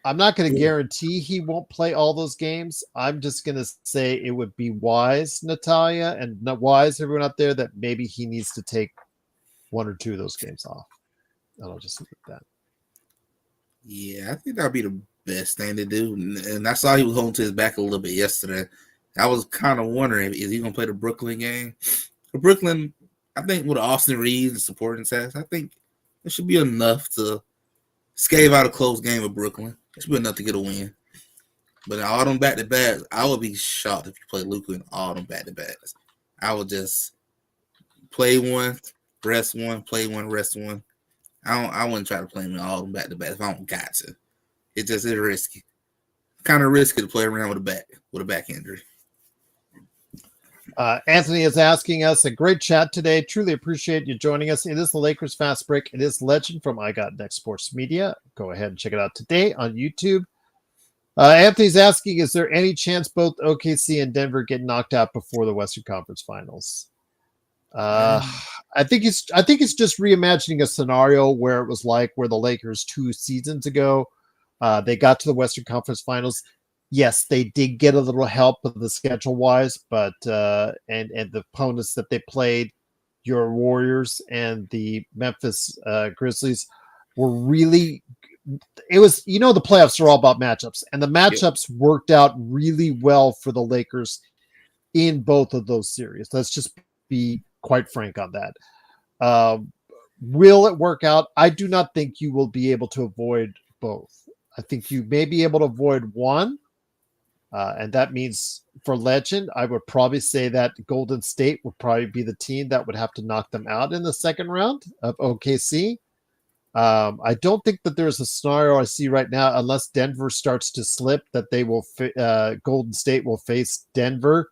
I'm not going to guarantee he won't play all those games. I'm just going to say it would be wise, Natalia, and not wise, everyone out there, that maybe he needs to take 1 or 2 of those games off. And I'll just leave it at that. Yeah, I think that would be the best thing to do. And I saw he was holding to his back a little bit yesterday. I was kind of wondering, is he going to play the Brooklyn game? For Brooklyn, I think with Austin Reeves and supporting cast, I think it should be enough to scave out a close game with Brooklyn. It should be enough to get a win. But in all them back-to-backs, I would be shocked if you play Luka in all them back-to-backs. I would just play one, rest one, play one, rest one. I wouldn't try to play him in all them back-to-backs if I don't got to. It just is risky. Kind of risky to play around with a back injury. Anthony is asking us a great chat today. Truly appreciate you joining us. It is the Lakers Fast Break. It is Legend from I Got Next Sports Media. Go ahead and check it out today on YouTube. Anthony's asking, is there any chance both OKC and Denver get knocked out before the Western Conference Finals? I think it's just reimagining a scenario where it was like where the Lakers 2 seasons ago, they got to the Western Conference Finals. Yes, they did get a little help with the schedule wise, but and the opponents that they played, your Warriors and the Memphis Grizzlies, were really. It was, the playoffs are all about matchups, and the matchups worked out really well for the Lakers in both of those series. Let's just be quite frank on that. Will it work out? I do not think you will be able to avoid both. I think you may be able to avoid one, And that means for Legend, I would probably say that Golden State would probably be the team that would have to knock them out in the second round of OKC. I don't think that there's a scenario I see right now, unless Denver starts to slip, that they will Golden State will face Denver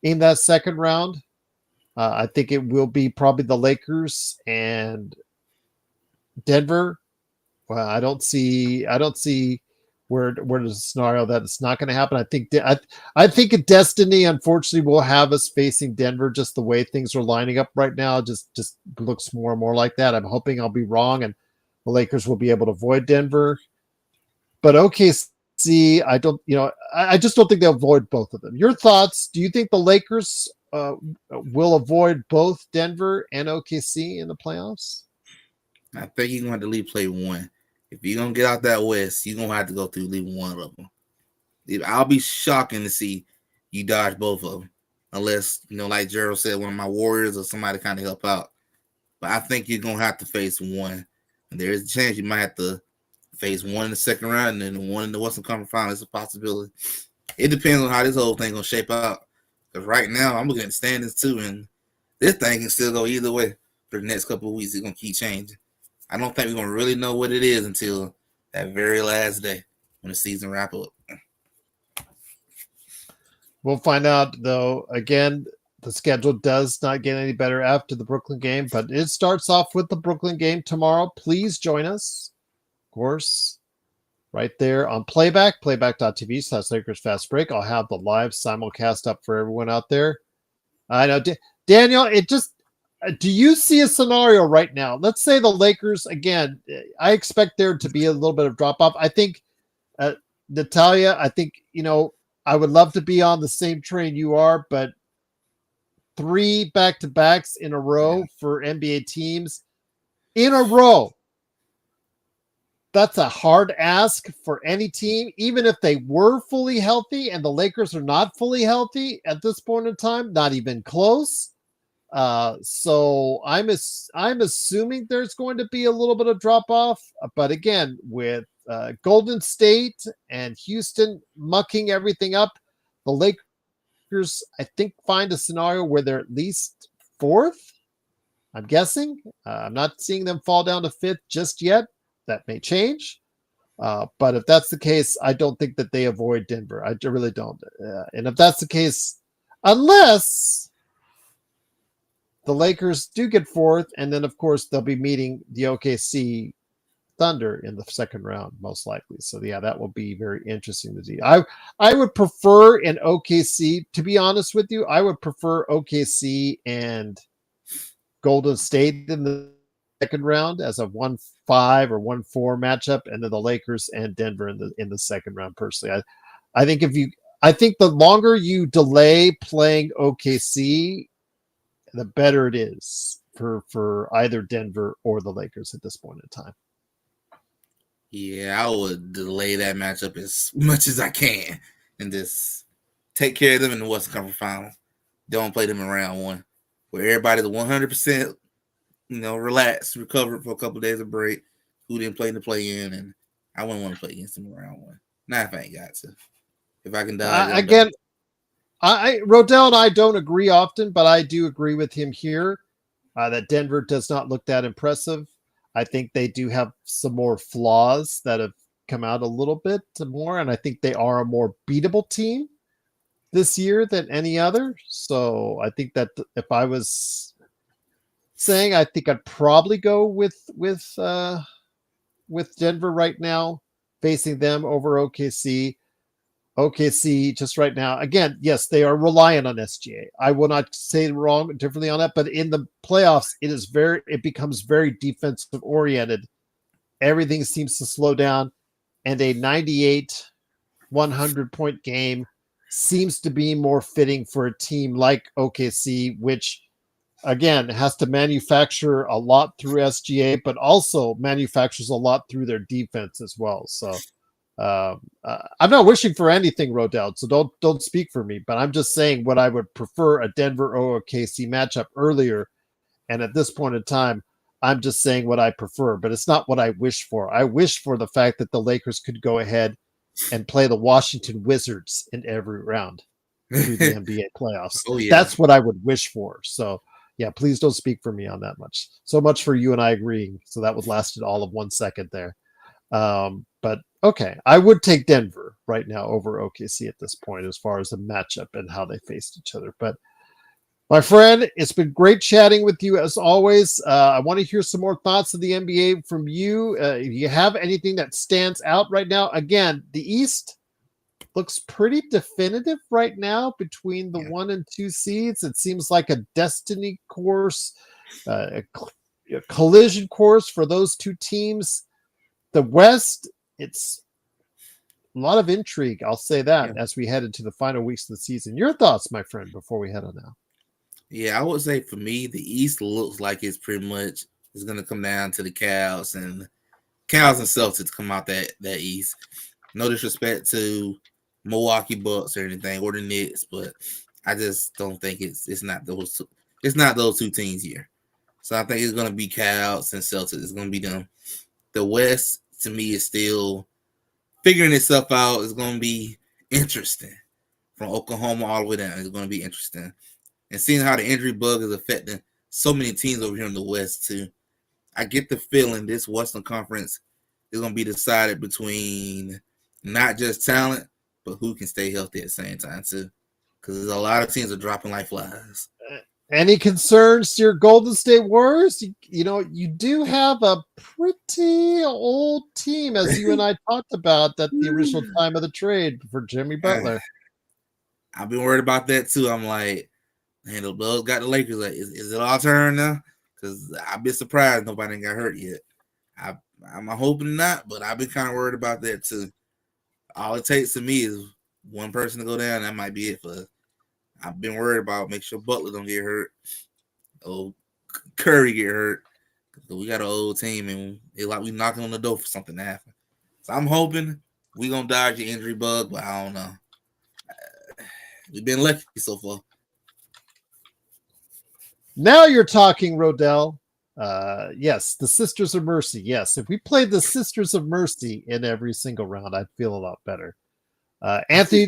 in that second round. I think it will be probably the Lakers and Denver. Well, I don't see where there's a scenario that it's not going to happen. I think Destiny, unfortunately, will have us facing Denver. Just the way things are lining up right now, just looks more and more like that. I'm hoping I'll be wrong, and the Lakers will be able to avoid Denver. But OKC, I don't, I just don't think they'll avoid both of them. Your thoughts? Do you think the Lakers will avoid both Denver and OKC in the playoffs? I think you're going to have to leave play one. If you're going to get out that West, you're going to have to go through leaving one of them. I'll be shocking to see you dodge both of them. Unless, like Gerald said, one of my Warriors or somebody kind of help out. But I think you're going to have to face one. And there's a chance you might have to face one in the second round and then one in the Western Conference Final. It's a possibility. It depends on how this whole thing going to shape out. Because right now, I'm looking at the standings too, and this thing can still go either way for the next couple of weeks. It's going to keep changing. I don't think we're going to really know what it is until that very last day when the season wrap up. We'll find out, though. Again, the schedule does not get any better after the Brooklyn game, but it starts off with the Brooklyn game tomorrow. Please join us, of course, right there on playback.tv/Lakers Fast Break. I'll have the live simulcast up for everyone out there. I know, Daniel, do you see a scenario right now? Let's say the Lakers, again, I expect there to be a little bit of drop off. I think, Natalia, I would love to be on the same train you are, but 3 back-to-backs in a row for NBA teams in a row. That's a hard ask for any team, even if they were fully healthy, and the Lakers are not fully healthy at this point in time, not even close. So I'm assuming there's going to be a little bit of drop off, but again, with Golden State and Houston mucking everything up, the Lakers, I think, find a scenario where they're at least 4th. I'm guessing. I'm not seeing them fall down to 5th just yet. That may change. But if that's the case, I don't think that they avoid Denver. I really don't. And if that's the case, unless the Lakers do get 4th, and then, of course, they'll be meeting the OKC Thunder in the second round, most likely. So, yeah, that will be very interesting to see. I would prefer an OKC, to be honest with you, I would prefer OKC and Golden State in the second round as a 1-5 or 1-4 matchup, and then the Lakers and Denver in the second round. Personally, I think the longer you delay playing OKC, the better it is for either Denver or the Lakers at this point in time. Yeah, I would delay that matchup as much as I can and just take care of them in the Western Conference Final. Don't play them in round one, where everybody's 100%, relax, recover for a couple of days of break. Who didn't play in the play-in, and I wouldn't want to play against them in round one. Not if I ain't got to. If I can die again. Rodell and I don't agree often, but I do agree with him here that Denver does not look that impressive. I think they do have some more flaws that have come out a little bit more, and I think they are a more beatable team this year than any other. So I think that if I was saying, I think I'd probably go with Denver right now, facing them over OKC. OKC just right now, again, yes, they are reliant on SGA. I will not say wrong differently on that, but in the playoffs, it becomes very defensive oriented. Everything seems to slow down, and a 98, 100 point game seems to be more fitting for a team like OKC, which again has to manufacture a lot through SGA, but also manufactures a lot through their defense as well. So I'm not wishing for anything, Rodell, so don't speak for me, but I'm just saying what I would prefer a Denver or OKC matchup earlier, and at this point in time, I'm just saying what I prefer, but it's not what I wish for. I wish for the fact that the Lakers could go ahead and play the Washington Wizards in every round through the NBA playoffs. Oh yeah, That's what I would wish for. So yeah, please don't speak for me on that much. So much for you and I agreeing. So that was lasted all of 1 second there. But okay, I would take Denver right now over OKC at this point as far as the matchup and how they faced each other. But my friend, it's been great chatting with you as always. I want to hear some more thoughts of the NBA from you. If you have anything that stands out right now, again, the East looks pretty definitive right now between the 1 and 2 seeds. It seems like a destiny course, a collision course for those two teams. The West, it's a lot of intrigue. I'll say that as we head into the final weeks of the season. Your thoughts, my friend, before we head on now. Yeah, I would say for me, the East looks like it's pretty much it's going to come down to the Cavs and Celtics come out that East. No disrespect to Milwaukee Bucks or anything or the Knicks, but I just don't think it's not those two teams here. So I think it's going to be Cavs and Celtics. It's going to be them. The West to me is still figuring itself out. It's going to be interesting from Oklahoma all the way down. It's going to be interesting. And seeing how the injury bug is affecting so many teams over here in the West, too. I get the feeling this Western Conference is going to be decided between not just talent, but who can stay healthy at the same time, too. Because a lot of teams are dropping like flies. Any concerns to your Golden State Warriors? You do have a pretty old team, as you and I talked about at the original time of the trade for Jimmy Butler. I've been worried about that, too. I'm like, man, the Bulls got the Lakers. Like, is it our turn now? Because I've been surprised nobody got hurt yet. I'm hoping not, but I've been kind of worried about that too. All it takes to me is one person to go down. That might be it for us. I've been worried about make sure Butler don't get hurt. Oh, Curry get hurt. We got an old team and it's like we knocking on the door for something to happen. So I'm hoping we gonna dodge the injury bug, but I don't know. We've been lucky so far. Now you're talking, Rodell. Yes, the Sisters of Mercy. Yes, if we played the Sisters of Mercy in every single round, I'd feel a lot better. Anthony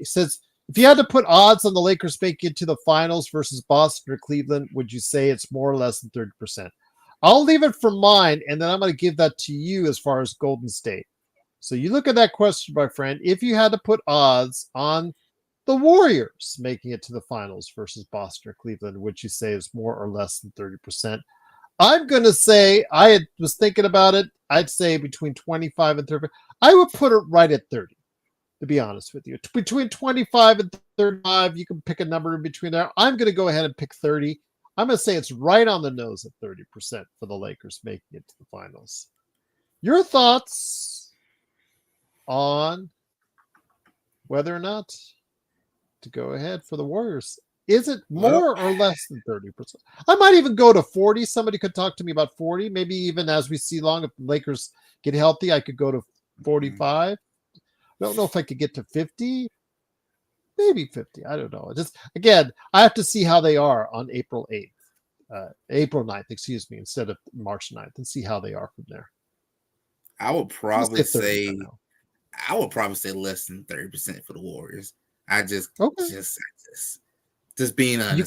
says, if you had to put odds on the Lakers making it to the finals versus Boston or Cleveland, would you say it's more or less than 30%? I'll leave it for mine, and then I'm going to give that to you as far as Golden State. So you look at that question, my friend. If you had to put odds on the Warriors making it to the finals versus Boston or Cleveland, would you say is more or less than 30%? I'm going to say, I was thinking about it. I'd say between 25 and 30. I would put it right at 30, to be honest with you. Between 25 and 35, you can pick a number in between there. I'm going to go ahead and pick 30. I'm going to say it's right on the nose at 30% for the Lakers making it to the finals. Your thoughts on whether or not to go ahead for the Warriors? Is it more or less than 30%? I might even go to 40. Somebody could talk to me about 40. Maybe even as we see along, if the Lakers get healthy, I could go to 45. I don't know if I could get to 50. Maybe 50. I don't know. Just again, I have to see how they are on April 8th. April 9th, excuse me, instead of March 9th, and see how they are from there. I would probably say less than 30% for the Warriors. Just being honest.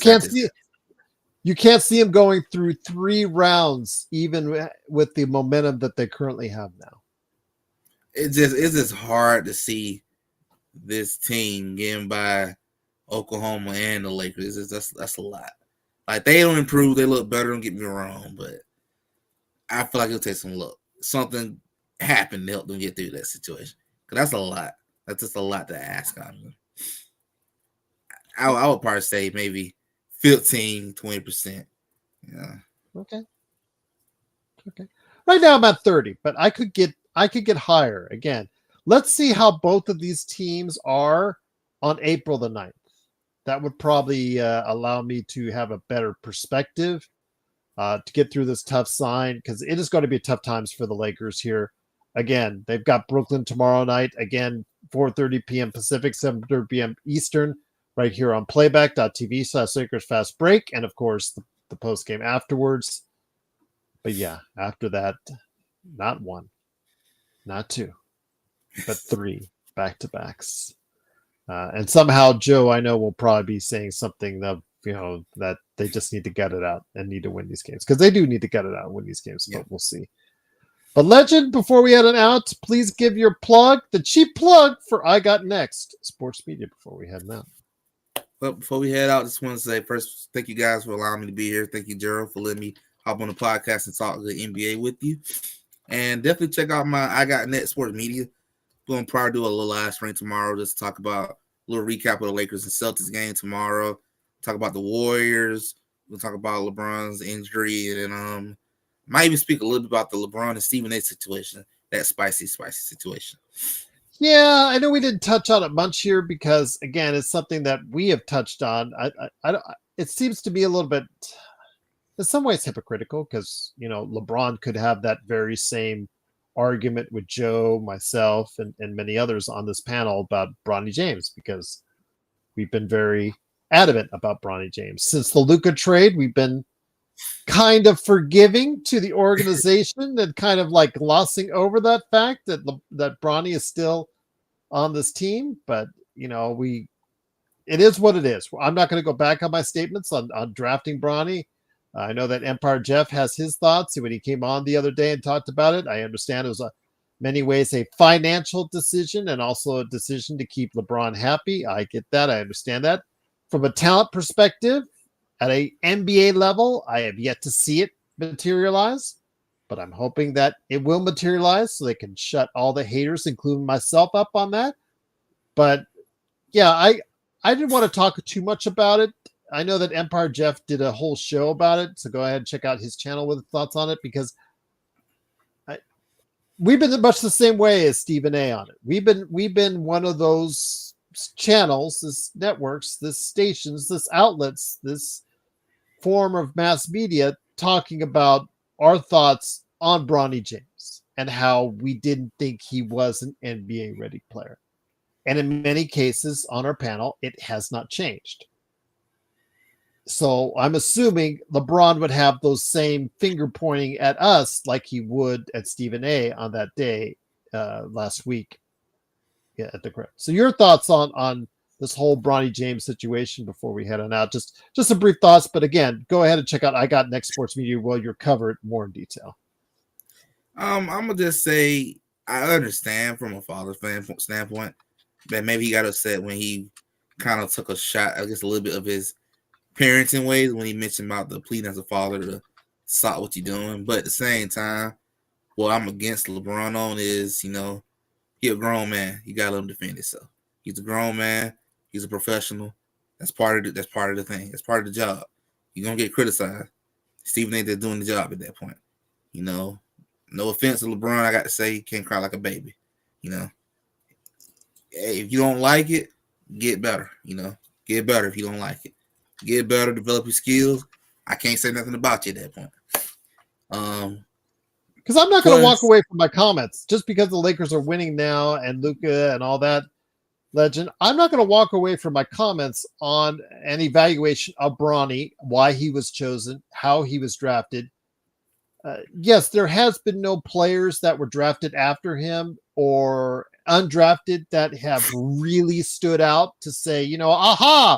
You can't see them going through 3 rounds, even with the momentum that they currently have now. It's just hard to see this team getting by Oklahoma and the Lakers. That's a lot. Like they don't improve, they look better. Don't get me wrong, but I feel like it'll take some luck. Something happened to help them get through that situation. Because that's a lot. That's just a lot to ask on them. I would probably say maybe 15, 20%. Yeah. Okay. Right now I'm at 30, but I could get higher. Again, let's see how both of these teams are on April the 9th. That would probably allow me to have a better perspective to get through this tough sign, because it is going to be tough times for the Lakers here. Again, they've got Brooklyn tomorrow night. Again, 4:30 p.m. Pacific, 7:30 p.m. Eastern, right here on playback.tv/Lakers Fast Break. And of course, the post game afterwards. But yeah, after that, not 1, not 2, but 3 back-to-backs. And somehow Joe, I know, will probably be saying something that, that they just need to gut it out and need to win these games, because they do need to gut it out and win these games, but we'll see. But Legend, before we head on out, please give your plug, the cheap plug for I Got Next Sports Media before we head out. Well, before we head out, I just want to say first, thank you guys for allowing me to be here. Thank you, Gerald, for letting me hop on the podcast and talk the NBA with you. And definitely check out my I Got Next Sports Media. Going to probably do a little live stream tomorrow, just to talk about a little recap of the Lakers and Celtics game tomorrow. Talk about the Warriors. We'll talk about LeBron's injury, and might even speak a little bit about the LeBron and Stephen A situation, that spicy situation. Yeah, I know we didn't touch on it much here because, again, it's something that we have touched on. It seems to be a little bit, in some ways, hypocritical because, LeBron could have that very same argument with Joe, myself, and many others on this panel about Bronny James, because we've been very adamant about Bronny James. Since the Luka trade, we've been kind of forgiving to the organization and kind of like glossing over that fact that Bronny is still on this team. But, it is what it is. I'm not going to go back on my statements on drafting Bronny. I know that Empire Jeff has his thoughts when he came on the other day and talked about it. I understand it was many ways a financial decision and also a decision to keep LeBron happy. I get that. I understand that. From a talent perspective, at a NBA level, I have yet to see it materialize, but I'm hoping that it will materialize so they can shut all the haters, including myself, up on that. But yeah, I didn't want to talk too much about it. I know that Empire Jeff did a whole show about it, so go ahead and check out his channel with thoughts on it, because we've been much the same way as Stephen A on it. We've been one of those channels, this networks, this stations, this outlets, this form of mass media talking about our thoughts on Bronny James and how we didn't think he was an NBA ready player. And in many cases on our panel, it has not changed. So I'm assuming LeBron would have those same finger pointing at us like he would at Stephen A on that day last week at the crib. So your thoughts on this whole Bronny James situation before we head on out? Just some brief thoughts, but again, go ahead and check out I Got Next Sports Media while you're covered more in detail. I'm gonna just say I understand from a father's standpoint that maybe he got upset when he kind of took a shot, I guess, a little bit of his parenting ways when he mentioned about the pleading as a father to stop what you're doing. But at the same time, what I'm against LeBron on is, he's a grown man. You gotta let him defend himself. He's a grown man. He's a professional. That's part of the thing. That's part of the job. You're gonna get criticized. Stephen A. just doing the job at that point. No offense to LeBron, I got to say, he can't cry like a baby. Hey, if you don't like it, get better. Get better if you don't like it. Get better, develop your skills. I can't say nothing about you at that point. Because I'm not going to walk away from my comments just because the Lakers are winning now and Luka and all that, Legend. I'm not going to walk away from my comments on an evaluation of Bronny, why he was chosen, how he was drafted. Yes, there has been no players that were drafted after him or undrafted that have really stood out to say, aha,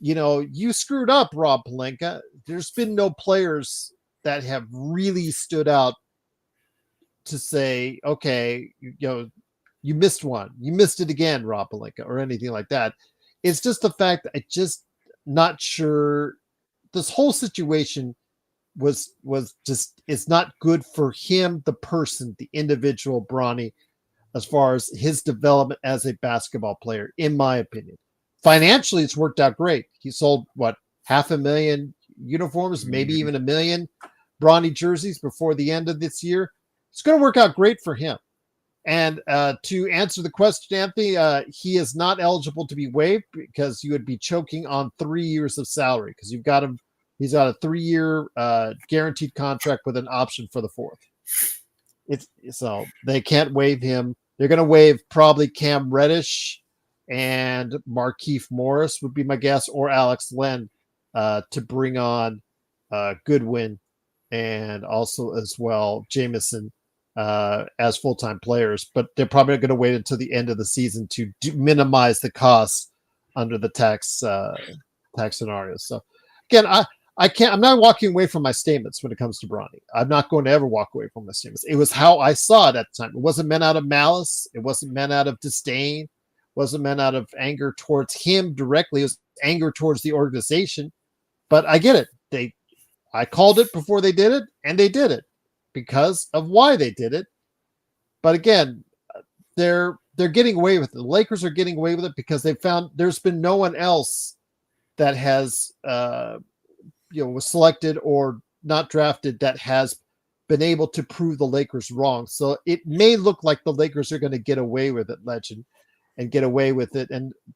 you screwed up, Rob Pelinka. There's been no players that have really stood out to say, okay, you missed one. You missed it again, Rob Pelinka, or anything like that. It's just the fact that I'm just not sure this whole situation was just, it's not good for him, the person, the individual Bronny, as far as his development as a basketball player, in my opinion. Financially, it's worked out great. He sold, 500,000 uniforms, maybe even 1 million Bronny jerseys before the end of this year. It's going to work out great for him. And to answer the question, Anthony, he is not eligible to be waived because you would be choking on 3 years of salary because you've got him. He's got a 3-year guaranteed contract with an option for the 4th. So they can't waive him. They're going to waive probably Cam Reddish and Markieff Morris would be my guess, or Alex Len to bring on Goodwin and also as well Jamison as full-time players, but they're probably going to wait until the end of the season to minimize the costs under the tax scenario. So again, I'm not walking away from my statements when it comes to Bronny. I'm not going to ever walk away from my statements. It was how I saw it at the time. It wasn't meant out of malice. It wasn't meant out of disdain. It wasn't meant out of anger towards him directly. It was anger towards the organization. But I get it. I called it before they did it, and they did it because of why they did it. But again, they're getting away with it. The Lakers are getting away with it because they found there's been no one else that has was selected or not drafted that has been able to prove the Lakers wrong. So it may look like the Lakers are going to get away with it, Legend, and get away with it.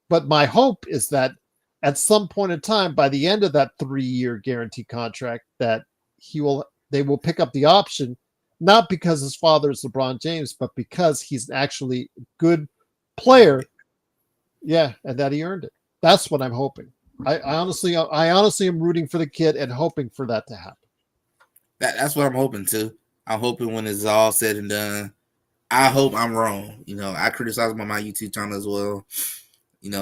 But my hope is that at some point in time, by the end of that 3-year guarantee contract, that they will pick up the option, not because his father is LeBron James, but because he's actually a good player. Yeah, and that he earned it. That's what I'm hoping. I honestly am rooting for the kid and hoping for that to happen. That's what I'm hoping too. I'm hoping when it's all said and done, I hope I'm wrong. I criticize him on my YouTube channel as well.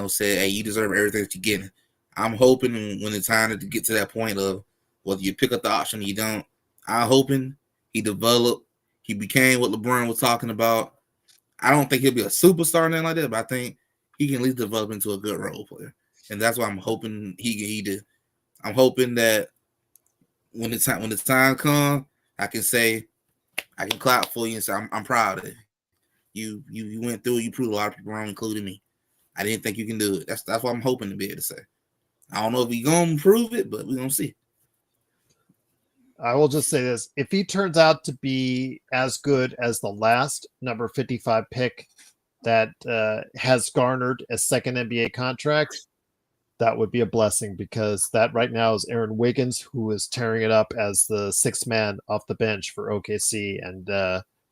Say, hey, you deserve everything that you're getting. I'm hoping when it's time to get to that point of whether you pick up the option or you don't, I'm hoping he developed. He became what LeBron was talking about. I don't think he'll be a superstar or anything like that, but I think he can at least develop into a good role player. And that's what I'm hoping he did. I'm hoping that when the time comes, I can say, I can clap for you and say, I'm proud of you. You went through it. You proved a lot of people wrong, including me. I didn't think you can do it. That's what I'm hoping to be able to say. I don't know if we're going to prove it, but we're going to see. I will just say this. If he turns out to be as good as the last number 55 pick that has garnered a second NBA contract, that would be a blessing, because that right now is Aaron Wiggins, who is tearing it up as the sixth man off the bench for OKC. And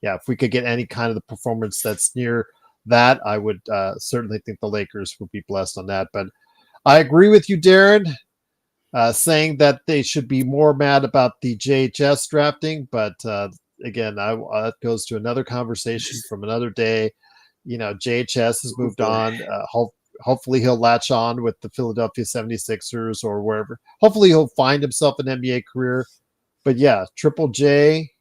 if we could get any kind of the performance that's near that, I would certainly think the Lakers would be blessed on that. But I agree with you, Darren, saying that they should be more mad about the JHS drafting. But again, that goes to another conversation from another day. JHS has moved on. Hopefully he'll latch on with the Philadelphia 76ers or wherever. Hopefully he'll find himself an NBA career. But yeah, Triple J,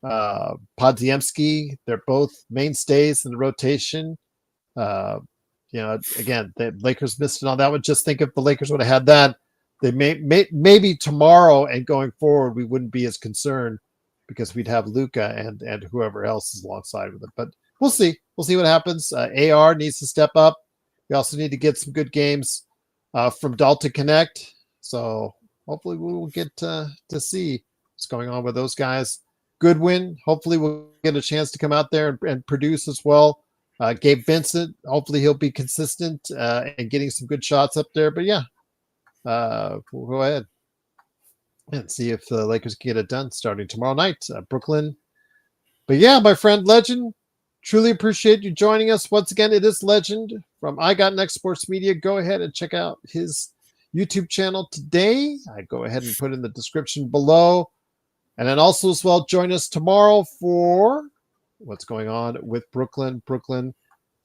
Podziemski, they're both mainstays in the rotation. Again, the Lakers missed it on that one. Just think if the Lakers would have had that, they maybe tomorrow and going forward, we wouldn't be as concerned because we'd have Luka and whoever else is alongside with it. But we'll see. We'll see what happens. AR needs to step up. We also need to get some good games from Dalton Connect. So hopefully we will get to see what's going on with those guys. Goodwin, hopefully we'll get a chance to come out there and produce as well. Gabe Vincent, hopefully he'll be consistent and getting some good shots up there. But yeah, we'll go ahead and see if the Lakers can get it done starting tomorrow night, Brooklyn. But yeah, my friend Legend, truly appreciate you joining us. Once again, it is Legend from I Got Next Sports Media. Go ahead and check out his YouTube channel today. I go ahead and put in the description below. And then also as well, join us tomorrow for what's going on with Brooklyn.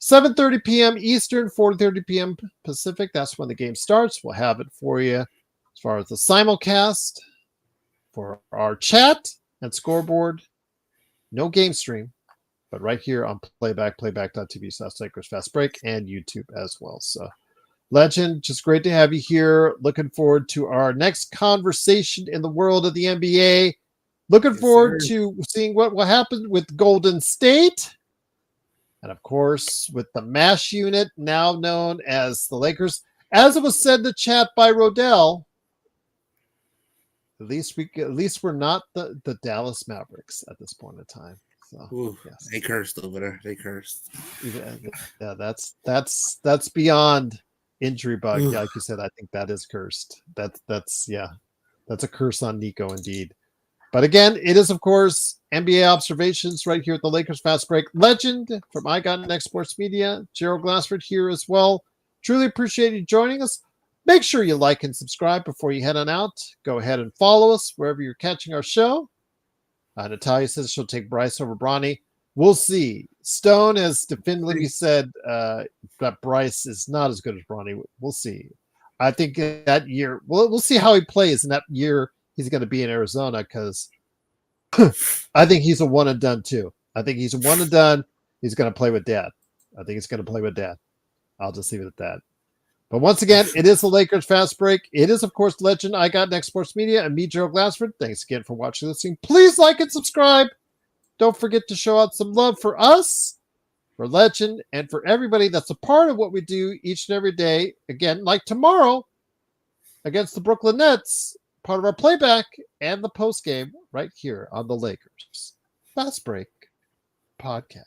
7:30 p.m. Eastern, 4:30 p.m. Pacific. That's when the game starts. We'll have it for you as far as the simulcast for our chat and scoreboard. No game stream, but right here on playback.tv/Lakers Fast Break and YouTube as well. So, Legend, just great to have you here. Looking forward to our next conversation in the world of the NBA. Looking forward to seeing what will happen with Golden State. And of course, with the MASH unit, now known as the Lakers. As it was said in the chat by Rodell, at least we're not the Dallas Mavericks at this point in time. So yes. They cursed over there. They cursed. Yeah, that's beyond injury bug. Yeah, like you said, I think that is cursed. That's a curse on Nico indeed. But again, it is, of course, NBA observations right here at the Lakers Fast Break. Legend from I Got Next Sports Media, Gerald Glassford here as well. Truly appreciate you joining us. Make sure you like and subscribe before you head on out. Go ahead and follow us wherever you're catching our show. Natalia says she'll take Bryce over Bronny. We'll see. Stone has definitively said that Bryce is not as good as Bronny. We'll see. I think that year, we'll see how he plays in that year he's going to be in Arizona, because I think he's a one and done too. I think he's a one and done. He's going to play with Dad. I think he's going to play with Dad. I'll just leave it at that. But once again, it is the Lakers Fast Break. It is, of course, Legend. I got Next Sports Media and me, Gerald Glassford. Thanks again for watching and listening. Please like and subscribe. Don't forget to show out some love for us, for Legend, and for everybody that's a part of what we do each and every day. Again, like tomorrow against the Brooklyn Nets, part of our playback and the post game right here on the Lakers Fast Break Podcast.